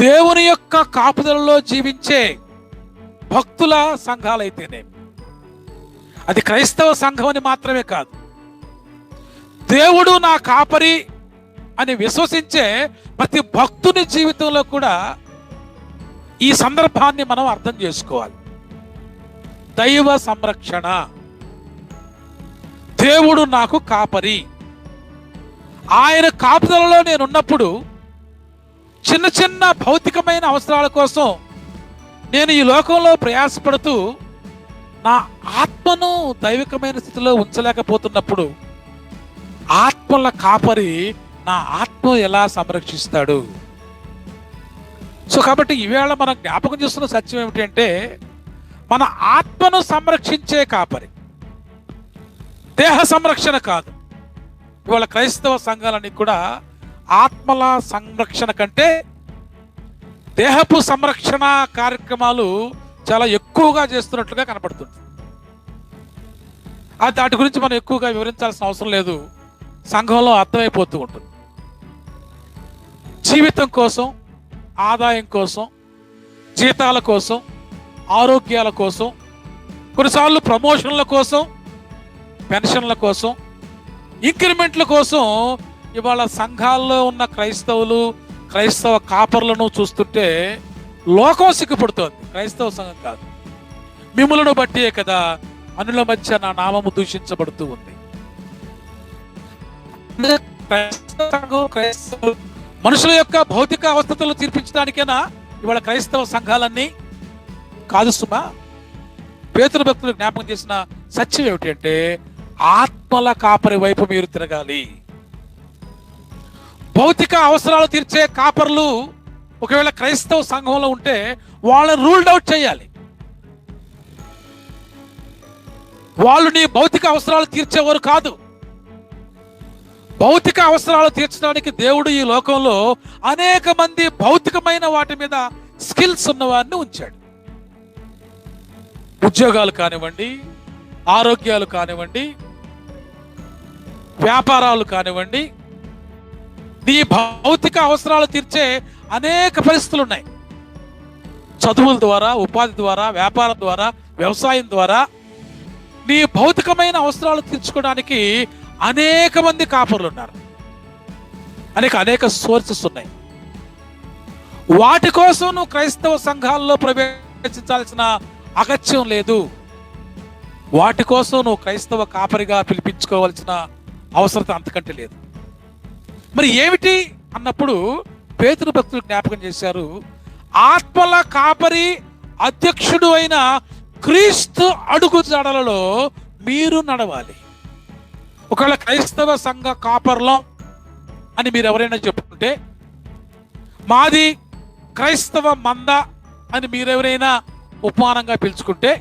దేవుని యొక్క కాపుదలలో జీవించే భక్తుల సంఘాలైతేనేమి, అది క్రైస్తవ సంఘం అని మాత్రమే కాదు, దేవుడు నా కాపరి అని విశ్వసించే ప్రతి భక్తుని జీవితంలో కూడా ఈ సందర్భాన్ని మనం అర్థం చేసుకోవాలి. దైవ సంరక్షణ, దేవుడు నాకు కాపరి, ఆయన కాపుదలలో నేనున్నప్పుడు చిన్న చిన్న భౌతికమైన అవసరాల కోసం నేను ఈ లోకంలో ప్రయాసపడుతూ నా ఆత్మను దైవికమైన స్థితిలో ఉంచలేకపోతున్నప్పుడు ఆత్మల కాపరి నా ఆత్మ ఎలా సంరక్షిస్తాడు? సో కాబట్టి ఈవేళ మనం జ్ఞాపకం చేస్తున్న సత్యం ఏమిటంటే, మన ఆత్మను సంరక్షించే కాపరి, దేహ సంరక్షణ కాదు. ఇవాళ క్రైస్తవ సంఘాలన్నీ కూడా ఆత్మల సంరక్షణ కంటే దేహపు సంరక్షణ కార్యక్రమాలు చాలా ఎక్కువగా చేస్తున్నట్లుగా కనపడుతుంది. వాటి గురించి మనం ఎక్కువగా వివరించాల్సిన అవసరం లేదు, సంఘంలో అర్థమైపోతూ ఉంటుంది. జీవితం కోసం, ఆదాయం కోసం, జీతాల కోసం, ఆరోగ్యాల కోసం, కొన్నిసార్లు ప్రమోషన్ల కోసం, పెన్షన్ల కోసం, ఇంక్రిమెంట్ల కోసం ఇవాళ సంఘాల్లో ఉన్న క్రైస్తవులు, క్రైస్తవ కాపర్లను చూస్తుంటే లోకం సిగ్గుపడుతోంది. క్రైస్తవ సంఘం కాదు, మిమ్ములను బట్టియే కదా అనుల మధ్య నా నామము దూషించబడుతూ ఉంది. మనుషుల యొక్క భౌతిక అవస్థలు తీర్పించడానికేనా ఇవాళ క్రైస్తవ సంఘాలన్నీ? కాదు సుమా. పేతురు భక్తులు జ్ఞాపకం చేసిన సత్యం ఏమిటి అంటే, ఆత్మల కాపరి వైపు మీరు తిరగాలి. భౌతిక అవసరాలు తీర్చే కాపర్లు ఒకవేళ క్రైస్తవ సంఘంలో ఉంటే వాళ్ళని రూల్డ్ అవుట్ చేయాలి. వాళ్ళు నీ భౌతిక అవసరాలు తీర్చేవారు కాదు. భౌతిక అవసరాలు తీర్చడానికి దేవుడు ఈ లోకంలో అనేక మంది భౌతికమైన వాటి మీద స్కిల్స్ ఉన్నవారిని ఉంచాడు. ఉద్యోగాలు కానివ్వండి, ఆరోగ్యాలు కానివ్వండి, వ్యాపారాలు కానివ్వండి, నీ భౌతిక అవసరాలు తీర్చే అనేక పరిస్థితులు ఉన్నాయి. చదువుల ద్వారా, ఉపాధి ద్వారా, వ్యాపారం ద్వారా, వ్యవసాయం ద్వారా నీ భౌతికమైన అవసరాలు తీర్చుకోవడానికి అనేక మంది కాపరులు ఉన్నారు. అనేక సోర్సెస్ ఉన్నాయి. వాటి కోసం నువ్వు క్రైస్తవ సంఘాల్లో ప్రవేశించాల్సిన అగత్యం లేదు. వాటి కోసం నువ్వు క్రైస్తవ కాపరిగా పిలిపించుకోవాల్సిన అవసరం అంతకంటే లేదు. మరి ఏమిటి అన్నప్పుడు పేతురు భక్తులు జ్ఞాపకం చేశారు, ఆత్మల కాపరి అధ్యక్షుడు అయిన క్రీస్తు అడుగు జాడలలో మీరు నడవాలి. ఒకవేళ క్రైస్తవ సంఘ కాపర్లం అని మీరు ఎవరైనా చెప్పుకుంటే, మాది క్రైస్తవ మంద అని మీరెవరైనా ఉపమానంగా పిలుచుకుంటే,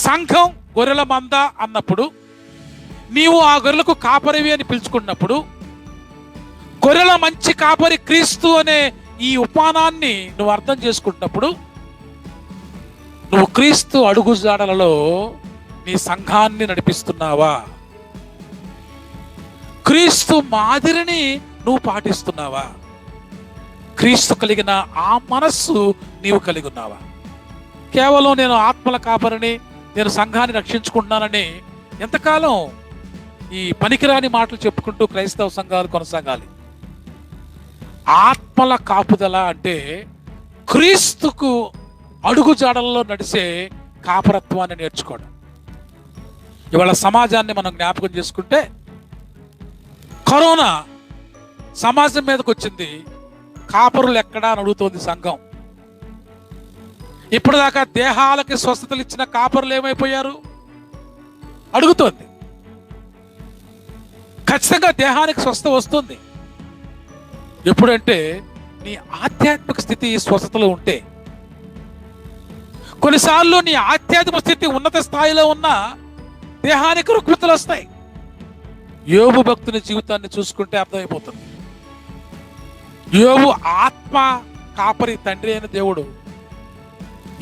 సంఘం గొర్రెల మంద అన్నప్పుడు నీవు ఆ గొర్రెలకు కాపరివి అని పిలుచుకున్నప్పుడు, గొర్రెల మంచి కాపరి క్రీస్తు అనే ఈ ఉపమానాన్ని నువ్వు అర్థం చేసుకుంటున్నప్పుడు, నువ్వు క్రీస్తు అడుగుజాడలలో నీ సంఘాన్ని నడిపిస్తున్నావా? క్రీస్తు మాదిరిని నువ్వు పాటిస్తున్నావా? క్రీస్తు కలిగిన ఆ మనస్సు నీవు కలిగి ఉన్నావా? కేవలం నేను ఆత్మల కాపరిని, నేను సంఘాన్ని రక్షించుకుంటున్నానని ఎంతకాలం ఈ పనికిరాని మాటలు చెప్పుకుంటూ క్రైస్తవ సంఘాలు కొనసాగాలి? ఆత్మల కాపుదల అంటే క్రీస్తుకు అడుగుజాడల్లో నడిచే కాపరత్వాన్ని నేర్చుకోవడం. ఇవాళ సమాజాన్ని మనం జ్ఞాపకం చేసుకుంటే, కరోనా సమాజం మీదకి వచ్చింది. కాపరులు ఎక్కడా అని అడుగుతోంది సంఘం. ఇప్పటిదాకా దేహాలకి స్వస్థతలు ఇచ్చిన కాపరులు ఏమైపోయారు అడుగుతోంది. ఖచ్చితంగా దేహానికి స్వస్థ వస్తుంది ఎప్పుడంటే నీ ఆధ్యాత్మిక స్థితి స్వస్థతలో ఉంటే. కొన్నిసార్లు నీ ఆధ్యాత్మిక స్థితి ఉన్నత స్థాయిలో ఉన్న దేహానికి రుగ్మతలు వస్తాయి. యోబు భక్తుని జీవితాన్ని చూసుకుంటే అర్థమైపోతుంది. యోబు ఆత్మ కాపరి తండ్రి అయిన దేవుడు,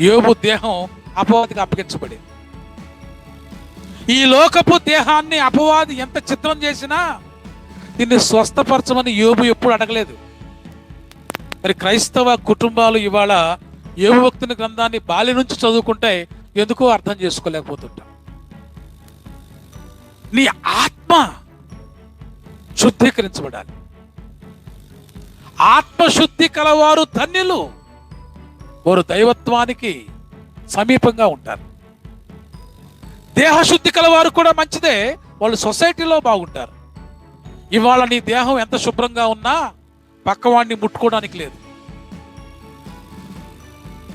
యోబు దేహం అపవాదికి అప్పగించబడింది. ఈ లోకపు దేహాన్ని అపవాది ఎంత చిత్రం చేసినా దీన్ని స్వస్థపరచమని యోబు ఎప్పుడు అడగలేదు. మరి క్రైస్తవ కుటుంబాలు ఇవాళ యోబు భక్తుని గ్రంథాన్ని బాల్యం నుంచి చదువుకుంటే ఎందుకో అర్థం చేసుకోలేకపోతుంటాం. నీ ఆత్మ శుద్ధీకరించబడాలి. ఆత్మశుద్ధి కలవారు ధన్యులు, వారు దైవత్వానికి సమీపంగా ఉంటారు. దేహశుద్ధి కలవారు కూడా మంచిదే, వాళ్ళు సొసైటీలో బాగుంటారు. ఇవాళ నీ దేహం ఎంత శుభ్రంగా ఉన్నా పక్కవాడిని ముట్టుకోవడానికి లేదు.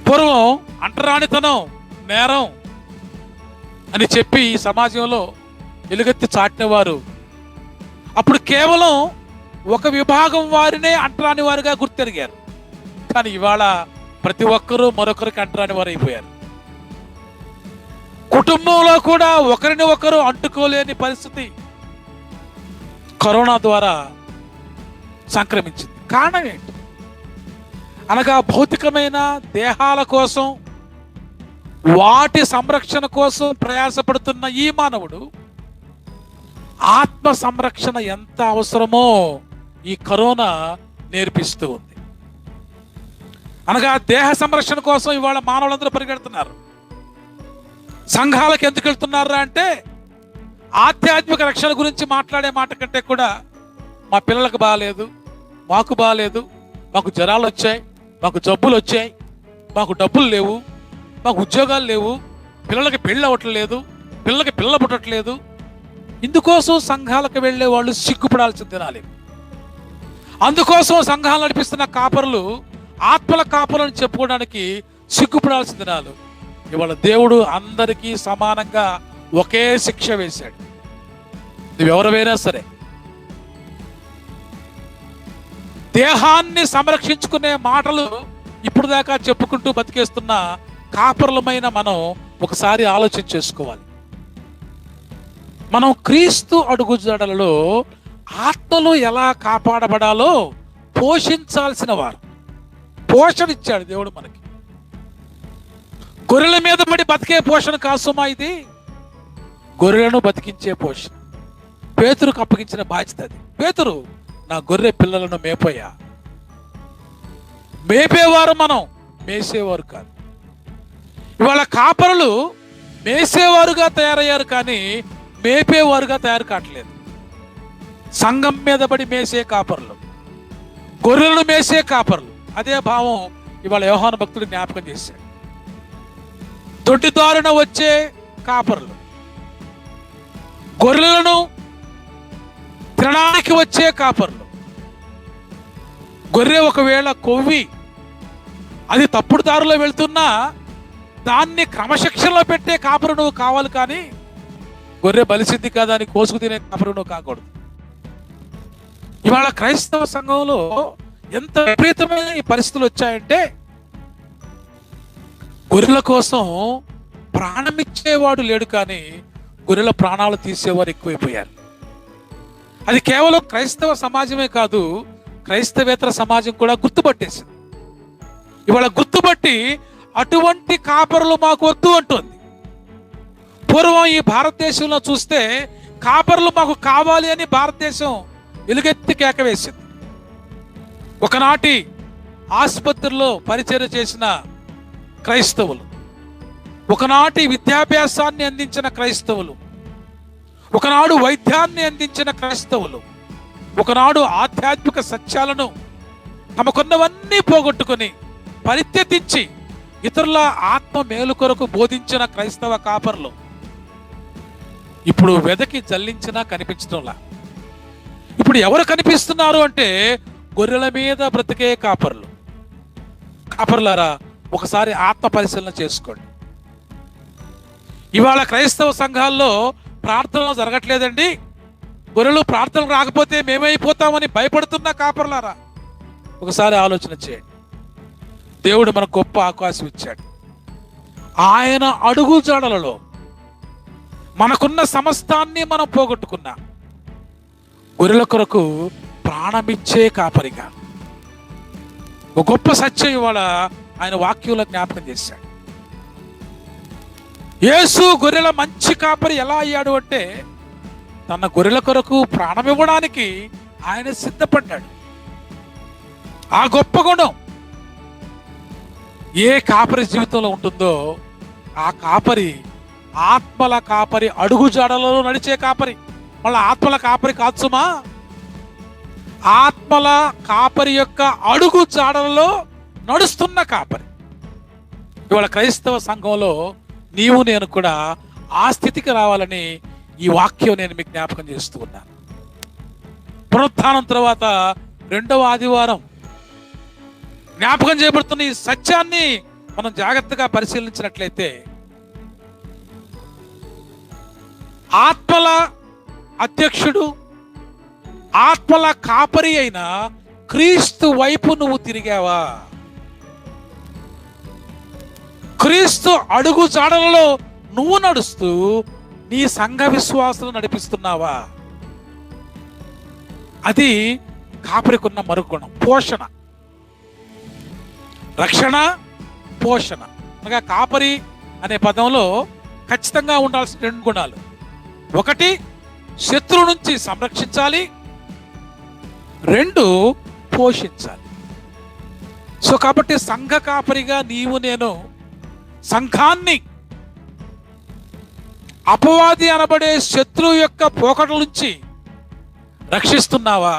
పూర్వం అంటరానితనం నేరం అని చెప్పి ఈ సమాజంలో ఎలుగెత్తి చాటిన వారు అప్పుడు కేవలం ఒక విభాగం వారినే అంటరాని వారిగా గుర్తెరిగారు. కానీ ఇవాళ ప్రతి ఒక్కరూ మరొకరికి అంటరాని వారు అయిపోయారు. కుటుంబంలో కూడా ఒకరిని ఒకరు అంటుకోలేని పరిస్థితి కరోనా ద్వారా సంక్రమించింది. కారణం ఏంటి అనగా, భౌతికమైన దేహాల కోసం, వాటి సంరక్షణ కోసం ప్రయాసపడుతున్న ఈ మానవుడు ఆత్మ సంరక్షణ ఎంత అవసరమో ఈ కరోనా నేర్పిస్తూ ఉంది. అనగా దేహ సంరక్షణ కోసం ఇవాళ మానవులందరూ పరిగెడుతున్నారు. సంఘాలకు ఎందుకు వెళ్తున్నారా అంటే, ఆధ్యాత్మిక రక్షణ గురించి మాట్లాడే మాట కంటే కూడా మా పిల్లలకు బాగాలేదు, మాకు బాగాలేదు, మాకు జ్వరాలు వచ్చాయి, మాకు జబ్బులు వచ్చాయి, మాకు డబ్బులు లేవు, మాకు ఉద్యోగాలు లేవు, పిల్లలకి పెళ్ళి అవ్వట్లేదు, పిల్లలకి పిల్లలు పుట్టట్లేదు. ఇందుకోసం సంఘాలకు వెళ్ళే వాళ్ళు సిగ్గుపడాల్సిన దినాలు. అందుకోసం సంఘాలు నడిపిస్తున్న కాపరులు ఆత్మల కాపరులను చెప్పుకోవడానికి సిగ్గుపడాల్సిన దినాలు. ఇవాళ దేవుడు అందరికీ సమానంగా ఒకే శిక్ష వేశాడు. నువ్వెవరైనా సరే దేహాన్ని సంరక్షించుకునే మాటలు ఇప్పుడు దాకా చెప్పుకుంటూ బతికేస్తున్న కాపరులమైన మనం ఒకసారి ఆలోచన చేసుకోవాలి. మనం క్రీస్తు అడుగుజాడలలో ఆత్మలు ఎలా కాపాడబడాలో పోషించాల్సిన వారు. పోషణ ఇచ్చాడు దేవుడు మనకి. గొర్రెల మీద పడి బతికే పోషణ కాసుమా ఇది? గొర్రెలను బతికించే పోషణ. పేతురుకు అప్పగించిన బాధ్యత అది. పేతురు, నా గొర్రె పిల్లలను మేపోయా. మేపేవారు మనం, మేసేవారు కాదు. ఇవాళ కాపరులు మేసేవారుగా తయారయ్యారు కానీ మేపేవారుగా తయారు కావట్లేదు. సంఘం మీద పడి మేసే కాపరులు, గొర్రెలను మేసే కాపరులు. అదే భావం ఇవాళ యోహాను భక్తుడు జ్ఞాపకం చేశాడు. దొడ్డిదారున వచ్చే కాపరులు, గొర్రెలను తినడానికి వచ్చే కాపరులు. గొర్రె ఒకవేళ కొవ్వి అది తప్పుడు దారిలో వెళ్తున్నా దాన్ని క్రమశిక్షణలో పెట్టే కాపరు నువ్వు కావాలి, కానీ గొర్రె బలిసిద్ది కదా అని కోసుకు తినే కాపరు నువ్వు కాకూడదు. ఇవాళ క్రైస్తవ సంఘంలో ఎంత విపరీతమైన ఈ పరిస్థితులు వచ్చాయంటే, గొర్రెల కోసం ప్రాణమిచ్చేవాడు లేడు కానీ గొర్రెల ప్రాణాలు తీసేవారు ఎక్కువైపోయారు. అది కేవలం క్రైస్తవ సమాజమే కాదు, క్రైస్తవేతర సమాజం కూడా గుర్తుపట్టేసింది. ఇవాళ గుర్తుపట్టి అటువంటి కాపరులు మాకు వద్దు అంటుంది. పూర్వం ఈ భారతదేశంలో చూస్తే కాపరులు మాకు కావాలి అని భారతదేశం ఎలుగెత్తి కేకవేసింది. ఒకనాటి ఆసుపత్రిలో పరిచర్య చేసిన క్రైస్తవులు, ఒకనాటి విద్యాభ్యాసాన్ని అందించిన క్రైస్తవులు, ఒకనాడు వైద్యాన్ని అందించిన క్రైస్తవులు, ఒకనాడు ఆధ్యాత్మిక సత్యాలను తమకున్నవన్నీ పోగొట్టుకుని పరిత్యజించి ఇతరుల ఆత్మ మేలు కొరకు బోధించిన క్రైస్తవ కాపర్లు ఇప్పుడు వెదకి జల్లించినా కనిపించడంలా. ఇప్పుడు ఎవరు కనిపిస్తున్నారు అంటే గొర్రెల మీద బ్రతికే కాపర్లు. కాపర్లారా, ఒకసారి ఆత్మ పరిశీలన చేసుకోండి. ఇవాళ క్రైస్తవ సంఘాల్లో ప్రార్థనలు జరగట్లేదండి, గొర్రెలు ప్రార్థనలు రాకపోతే మేమైపోతామని భయపడుతున్న కాపర్లారా, ఒకసారి ఆలోచన చేయండి. దేవుడు మనకు గొప్ప అవకాశం ఇచ్చాడు. ఆయన అడుగు జాడలలో మనకున్న సమస్తాన్ని మనం పోగొట్టుకున్నా గొర్రెల కొరకు ప్రాణమిచ్చే కాపరిగా ఒక గొప్ప సత్యం ఇవాళ ఆయన వాక్యంలో జ్ఞాపకం చేశాడు. యేసు గొర్రెల మంచి కాపరి ఎలా అయ్యాడు అంటే తన గొర్రెల కొరకు ప్రాణం ఇవ్వడానికి ఆయన సిద్ధపడ్డాడు. ఆ గొప్ప గుణం ఏ కాపరి జీవితంలో ఉంటుందో ఆ కాపరి ఆత్మల కాపరి, అడుగు జాడలలో నడిచే కాపరి. మళ్ళీ ఆత్మల కాపరి కాదు సుమా, ఆత్మల కాపరి యొక్క అడుగు జాడలలో నడుస్తున్న కాపరి. ఇవాళ క్రైస్తవ సంఘంలో నీవు నేను కూడా ఆ స్థితికి రావాలని ఈ వాక్యం నేను మీకు జ్ఞాపకం చేస్తూ ఉన్నాను. పునరుత్థానం తర్వాత 2వ ఆదివారం జ్ఞాపకం చేయబడుతున్న ఈ సత్యాన్ని మనం జాగ్రత్తగా పరిశీలించినట్లయితే ఆత్మల అధ్యక్షుడు, ఆత్మల కాపరి అయిన క్రీస్తు వైపు నువ్వు తిరిగావా? క్రీస్తు అడుగు జాడలలో నువ్వు నడుస్తూ నీ సంఘ విశ్వాసం నడిపిస్తున్నావా? అది కాపరికున్న మరుగుణం. పోషణ, రక్షణ, పోషణ. అనగా కాపరి అనే పదంలో ఖచ్చితంగా ఉండాల్సిన 2 గుణాలు. ఒకటి, శత్రువు నుంచి సంరక్షించాలి. 2, పోషించాలి. సో కాబట్టి సంఘ కాపరిగా నీవు నేను సంఘాన్ని అపవాది అనబడే శత్రువు యొక్క పోకడల నుంచి రక్షిస్తున్నావా?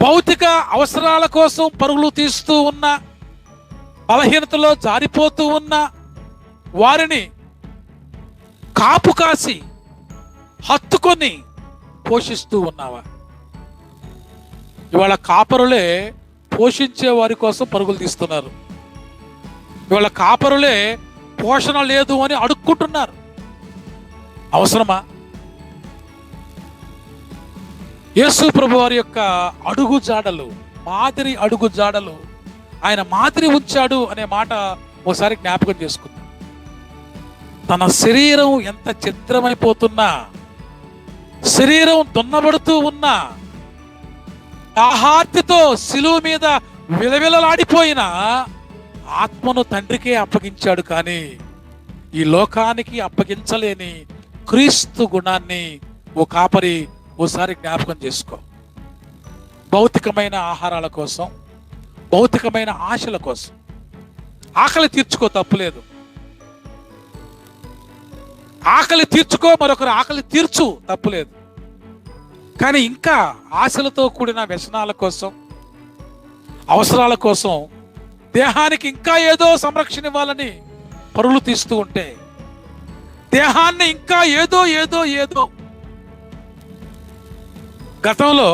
భౌతిక అవసరాల కోసం పరుగులు తీస్తూ ఉన్న, బలహీనతలో జారిపోతూ ఉన్న వారిని కాపు కాసి హత్తుకొని పోషిస్తూ ఉన్నావా? ఇవాళ కాపరులే పోషించే వారి కోసం పరుగులు తీస్తున్నారు. ఇవాళ కాపరులే పోషణ లేదు అని అడుక్కుంటున్నారు. అవసరమా? యేసు ప్రభు వారి యొక్క అడుగు జాడలు, మాదిరి అడుగు జాడలు, ఆయన మాదిరి ఉంచాడు అనే మాట ఒకసారి జ్ఞాపకం చేసుకుందాం. తన శరీరం ఎంత చిత్రమైపోతున్నా, శరీరం దున్నబడుతూ ఉన్నా, ఆహార్తితో శిలువ మీద విలవిలలాడిపోయిన ఆత్మను తండ్రికే అప్పగించాడు. కానీ ఈ లోకానికి అప్పగించలేని క్రీస్తు గుణాన్ని ఓ కాపరి ఓసారి జ్ఞాపకం చేసుకో. భౌతికమైన ఆహారాల కోసం, భౌతికమైన ఆశల కోసం ఆకలి తీర్చుకో, తప్పులేదు. ఆకలి తీర్చుకో, మరొకరు ఆకలి తీర్చు, తప్పులేదు. కానీ ఇంకా ఆశలతో కూడిన వ్యసనాల కోసం, అవసరాల కోసం, దేహానికి ఇంకా ఏదో సంరక్షణ ఇవ్వాలని పరుగులు తీస్తూ ఉంటే, దేహాన్ని ఇంకా ఏదో ఏదో ఏదో. గతంలో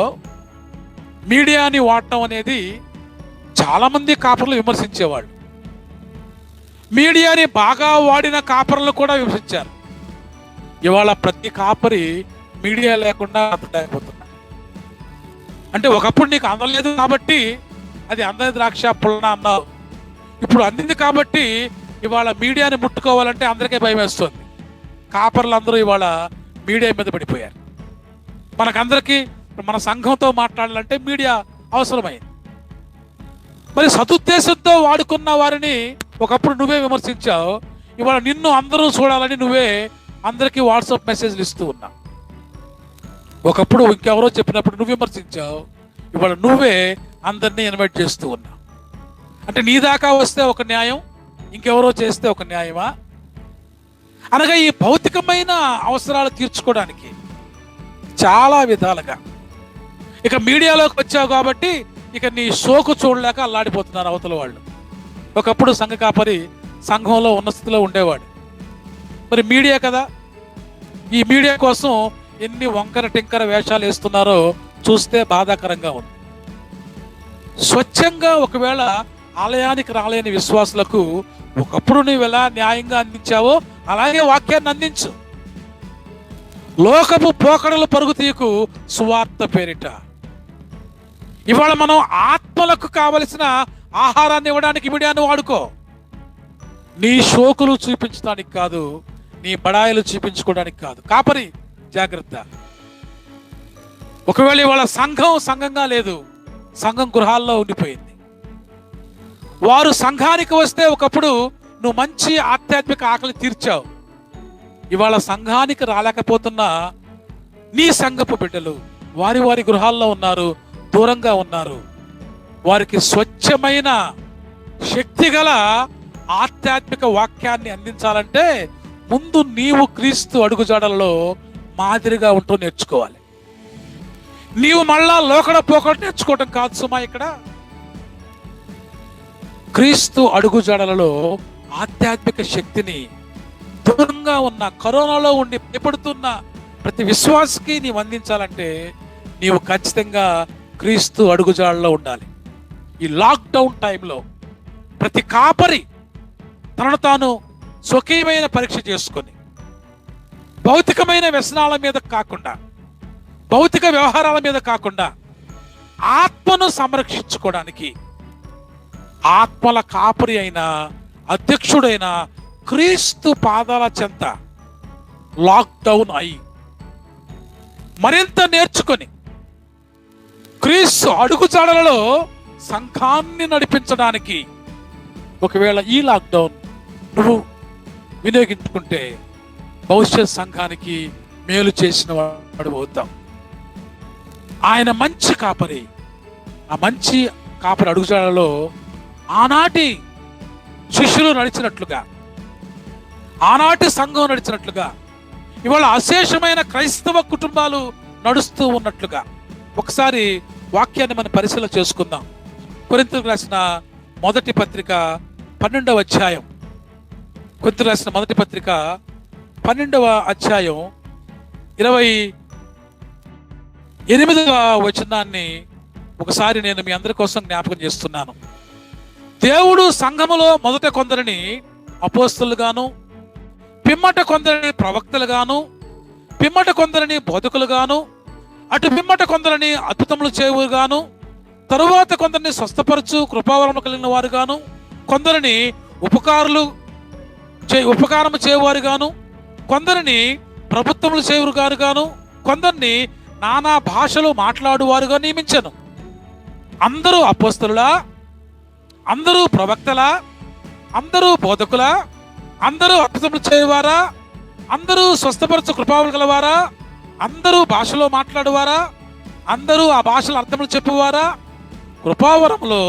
మీడియాని వాడటం అనేది చాలా మంది కాపర్లు విమర్శించేవాళ్ళు. మీడియాని బాగా వాడిన కాపర్లు కూడా విమర్శించారు. ఇవాళ ప్రతి కాపరి మీడియా లేకుండా బతకలేకపోతున్నా. అంటే ఒకప్పుడు నీకు అందలేదు కాబట్టి అది అందని ద్రాక్ష పుల్లన అన్నావు, ఇప్పుడు అందింది కాబట్టి ఇవాళ మీడియాని ముట్టుకోవాలంటే అందరికీ భయం వేస్తుంది. కాపర్లు అందరూ ఇవాళ మీడియా మీద పడిపోయారు. మనకందరికీ మన సంఘంతో మాట్లాడాలంటే మీడియా అవసరమైంది. మరి సదుద్దేశంతో వాడుకున్న వారిని ఒకప్పుడు నువ్వే విమర్శించావు. ఇవాళ నిన్ను అందరూ చూడాలని నువ్వే అందరికీ వాట్సాప్ మెసేజ్లు ఇస్తూ ఉన్నావు. ఒకప్పుడు ఇంకెవరో చెప్పినప్పుడు నువ్వు విమర్శించావు. ఇవాళ నువ్వే అందరినీ ఇన్వైట్ చేస్తూ ఉన్నావు. అంటే నీ దాకా వస్తే ఒక న్యాయం, ఇంకెవరో చేస్తే ఒక న్యాయమా? అనగా ఈ భౌతికమైన అవసరాలు తీర్చుకోవడానికి చాలా విధాలుగా ఇక మీడియాలోకి వచ్చావు కాబట్టి ఇక నీ షోకు చూడలేక అల్లాడిపోతున్నారు అవతల వాళ్ళు. ఒకప్పుడు సంఘ కాపరి సంఘంలో ఉన్న స్థితిలో ఉండేవాడు. మరి మీడియా కదా, ఈ మీడియా కోసం ఎన్ని వంకర టింకర వేషాలు వేస్తున్నారో చూస్తే బాధాకరంగా ఉంది. స్వచ్ఛంగా ఒకవేళ ఆలయానికి రాలేని విశ్వాసులకు ఒకప్పుడు నువ్వు ఎలా న్యాయంగా అందించావో అలాగే వాక్యాన్ని అందించు. లోకపు పోకడలు పరుగు తీయకు సువార్త పేరిట. ఇవాళ మనం ఆత్మలకు కావలసిన ఆహారాన్ని ఇవ్వడానికి మీడియాను వాడుకో. నీ షోకులు చూపించడానికి కాదు, నీ బడాయిలు చూపించుకోవడానికి కాదు. కాపరి జాగ్రత్త. ఒకవేళ ఇవాళ సంఘంగా లేదు, సంఘం గృహాల్లో ఉండిపోయింది. వారు సంఘానికి వస్తే ఒకప్పుడు నువ్వు మంచి ఆధ్యాత్మిక ఆకలి తీర్చావు. ఇవాళ సంఘానికి రాలేకపోతున్నా నీ సంఘపు బిడ్డలు వారి వారి గృహాల్లో ఉన్నారు, దూరంగా ఉన్నారు. వారికి స్వచ్ఛమైన శక్తిగల ఆధ్యాత్మిక వాక్యాన్ని అందించాలంటే ముందు నీవు క్రీస్తు అడుగుజాడల్లో మాదిరిగా ఉంటూ నేర్చుకోవాలి. నీవు మళ్ళా లోకడ పోకడ నేర్చుకోవటం కాదు సుమా. ఇక్కడ క్రీస్తు అడుగుజాడలలో ఆధ్యాత్మిక శక్తిని దూరంగా ఉన్న, కరోనాలో ఉండి భయపడుతున్న ప్రతి విశ్వాసకి నీవు అందించాలంటే నీవు ఖచ్చితంగా క్రీస్తు అడుగుజాడలో ఉండాలి. ఈ లాక్డౌన్ టైంలో ప్రతి కాపరి తనను తాను స్వకీయమైన పరీక్ష చేసుకొని భౌతికమైన వ్యసనాల మీద కాకుండా, భౌతిక వ్యవహారాల మీద కాకుండా ఆత్మను సంరక్షించుకోవడానికి ఆత్మల కాపరి అయిన అధ్యక్షుడైన క్రీస్తు పాదాల చెంత లాక్డౌన్ అయి మరింత నేర్చుకొని క్రీస్తు అడుగుజాడలలో సంఘాన్ని నడిపించడానికి ఒకవేళ ఈ లాక్డౌన్ నువ్వు వినియోగించుకుంటే భవిష్యత్ సంఘానికి మేలు చేసిన వాడు అవుతాం. ఆయన మంచి కాపరి. ఆ మంచి కాపరి అడుగుజాడలలో ఆనాటి శిష్యులు నడిచినట్లుగా, ఆనాటి సంఘం నడిచినట్లుగా ఇవాళ అశేషమైన క్రైస్తవ కుటుంబాలు నడుస్తూ ఉన్నట్లుగా ఒకసారి వాక్యాన్ని మనం పరిశీలన చేసుకుందాం. కొరింథీయులకు రాసిన మొదటి పత్రిక 12వ అధ్యాయం, కొరింథీయులకు రాసిన మొదటి పత్రిక 12వ అధ్యాయం 28వ వచనాన్ని ఒకసారి నేను మీ అందరి కోసం జ్ఞాపకం చేస్తున్నాను. దేవుడు సంఘములో మొదట కొందరిని అపోస్తలుగాను, పిమ్మట కొందరిని ప్రవక్తలుగాను, పిమ్మట కొందరిని బోధకులుగాను, అటు పిమ్మట కొందరిని అద్భుతములు చేయువారుగాను, తరువాత కొందరిని స్వస్థపరచు కృపావరము కలిగిన వారుగాను, కొందరిని ఉపకారము చేయువారుగాను, కొందరిని ప్రభుత్వములు చేయువారుగాను, కొందరిని నానా భాషలు మాట్లాడువారుగా నియమించను. అందరూ అపోస్తలులా? అందరూ ప్రవక్తలా? అందరూ బోధకులా? అందరూ అద్భుతములు చేయవారా? అందరూ స్వస్థపరచు కృపావరము గలవారా? అందరూ భాషలో మాట్లాడువారా? అందరూ ఆ భాషల అర్థములు చెప్పువారా? కృపావరములో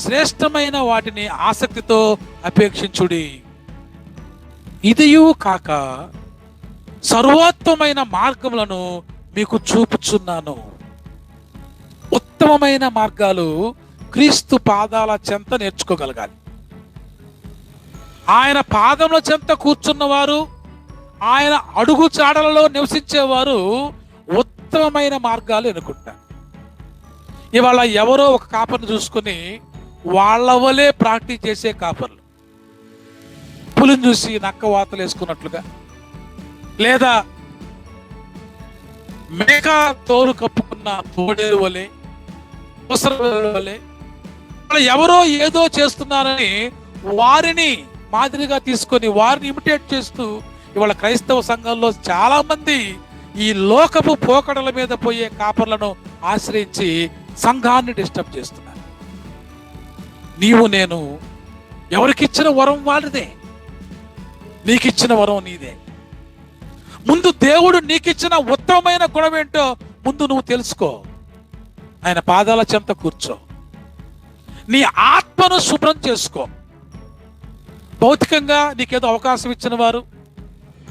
శ్రేష్టమైన వాటిని ఆసక్తితో అపేక్షించుడి. ఇదియు కాక సర్వోత్తమైన మార్గములను మీకు చూపుచున్నాను. ఉత్తమమైన మార్గాలు క్రీస్తు పాదాల చెంత నేర్చుకోగలగాలి. ఆయన పాదముల చెంత కూర్చున్నవారు, ఆయన అడుగు చాడలలో నివసించేవారు ఉత్తమమైన మార్గాలు ఎన్నుకుంటారు. ఇవాళ ఎవరో ఒక కాపర్ని చూసుకుని వాళ్ళ వలే ప్రాక్టీస్ చేసే కాపర్లు, పులిని చూసి నక్క వాతలు వేసుకున్నట్లుగా, లేదా మేక తోలు కప్పుకున్న తోడేరు వలె, వలె ఎవరో ఏదో చేస్తున్నారని వారిని మాదిరిగా తీసుకొని వారిని ఇమిటేట్ చేస్తూ ఇవాళ క్రైస్తవ సంఘంలో చాలా మంది ఈ లోకపు పోకడల మీద పోయే కాపర్లను ఆశ్రయించి సంఘాన్ని డిస్టర్బ్ చేస్తున్నారు. నీవు నేను ఎవరికిచ్చిన వరం వాడిదే, నీకిచ్చిన వరం నీదే. ముందు దేవుడు నీకిచ్చిన ఉత్తమమైన గుణం ఏంటో ముందు నువ్వు తెలుసుకో. ఆయన పాదాల చెంత కూర్చో, నీ ఆత్మను శుభ్రం చేసుకో. భౌతికంగా నీకేదో అవకాశం ఇచ్చిన వారు,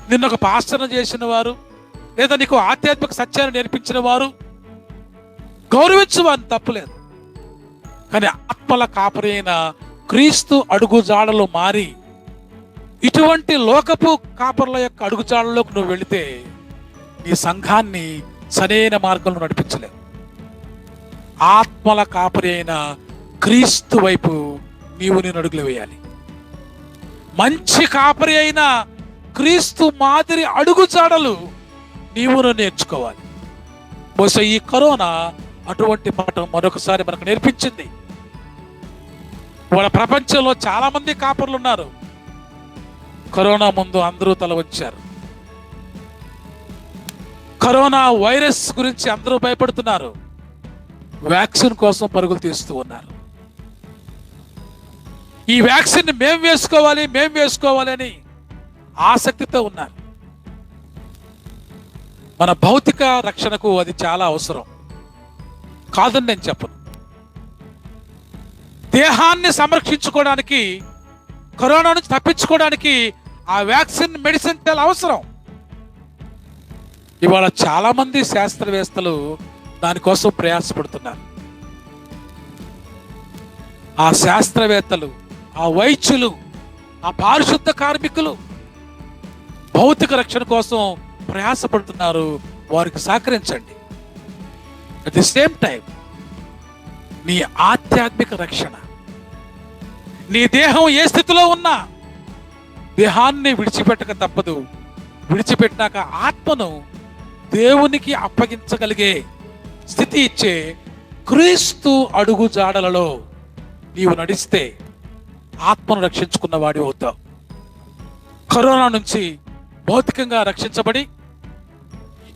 నిన్ను ఒక పాస్టర్ను చేసిన వారు, లేదా నీకు ఆధ్యాత్మిక సత్యాన్ని నేర్పించిన వారు గౌరవించు వారిని, తప్పులేదు. కానీ ఆత్మల కాపరి అయిన క్రీస్తు అడుగుజాడలు మారి ఇటువంటి లోకపు కాపర్ల యొక్క అడుగుజాడలోకి నువ్వు వెళితే నీ సంఘాన్ని సరైన మార్గంలో నడిపించలేవు. ఆత్మల కాపరి అయిన క్రీస్తు వైపు నీవు నేను అడుగులు వేయాలి. మంచి కాపరి అయిన క్రీస్తు మాదిరి అడుగుజాడలు నీవు నేర్చుకోవాలి. బహుశా ఈ కరోనా అటువంటి పాఠం మరొకసారి మనకు నేర్పించింది. వాళ్ళ ప్రపంచంలో చాలా మంది కాపర్లు ఉన్నారు. కరోనా ముందు అందరూ తల వచ్చారు. కరోనా వైరస్ గురించి అందరూ భయపడుతున్నారు. వ్యాక్సిన్ కోసం పరుగులు తీస్తూ ఉన్నారు. ఈ వ్యాక్సిన్ మేం వేసుకోవాలి అని ఆసక్తితో ఉన్నారు. మన భౌతిక రక్షణకు అది చాలా అవసరం కాదని నేను చెప్పను. దేహాన్ని సంరక్షించుకోవడానికి, కరోనా నుంచి తప్పించుకోవడానికి ఆ వ్యాక్సిన్, మెడిసిన్ చాలా అవసరం. ఇవాళ చాలా మంది శాస్త్రవేత్తలు దానికోసం ప్రయాసపడుతున్నారు. ఆ శాస్త్రవేత్తలు, ఆ వైద్యులు, ఆ పారిశుద్ధ కార్మికులు భౌతిక రక్షణ కోసం ప్రయాసపడుతున్నారు. వారికి సహకరించండి. అట్ ది సేమ్ టైం నీ ఆధ్యాత్మిక రక్షణ, నీ దేహం ఏ స్థితిలో ఉన్నా దేహాన్ని విడిచిపెట్టక తప్పదు. విడిచిపెట్టినాక ఆత్మను దేవునికి అప్పగించగలిగే స్థితి ఇచ్చే క్రీస్తు అడుగు జాడలలో నీవు నడిస్తే ఆత్మను రక్షించుకున్న వాడి అవుతావు. కరోనా నుంచి భౌతికంగా రక్షించబడి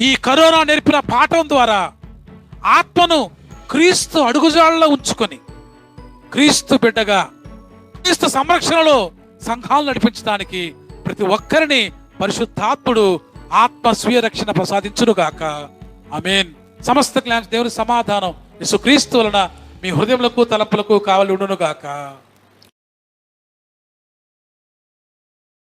ఈ కరోనా నేర్పిన పాఠం ద్వారా ఆత్మను క్రీస్తు అడుగుజాడలో ఉంచుకొని క్రీస్తు బిడ్డగా క్రీస్తు సంరక్షణలో సంఘాలు నడిపించడానికి ప్రతి ఒక్కరిని పరిశుద్ధాత్ముడు ఆత్మ స్వీయ రక్షణ ప్రసాదించును గాక. ఆమేన్. సమస్త క్లాన్స్ దేవుని సమాధానం యేసుక్రీస్తు వలన మీ హృదయములకు తలపులకు కావలి ఉండును గాక.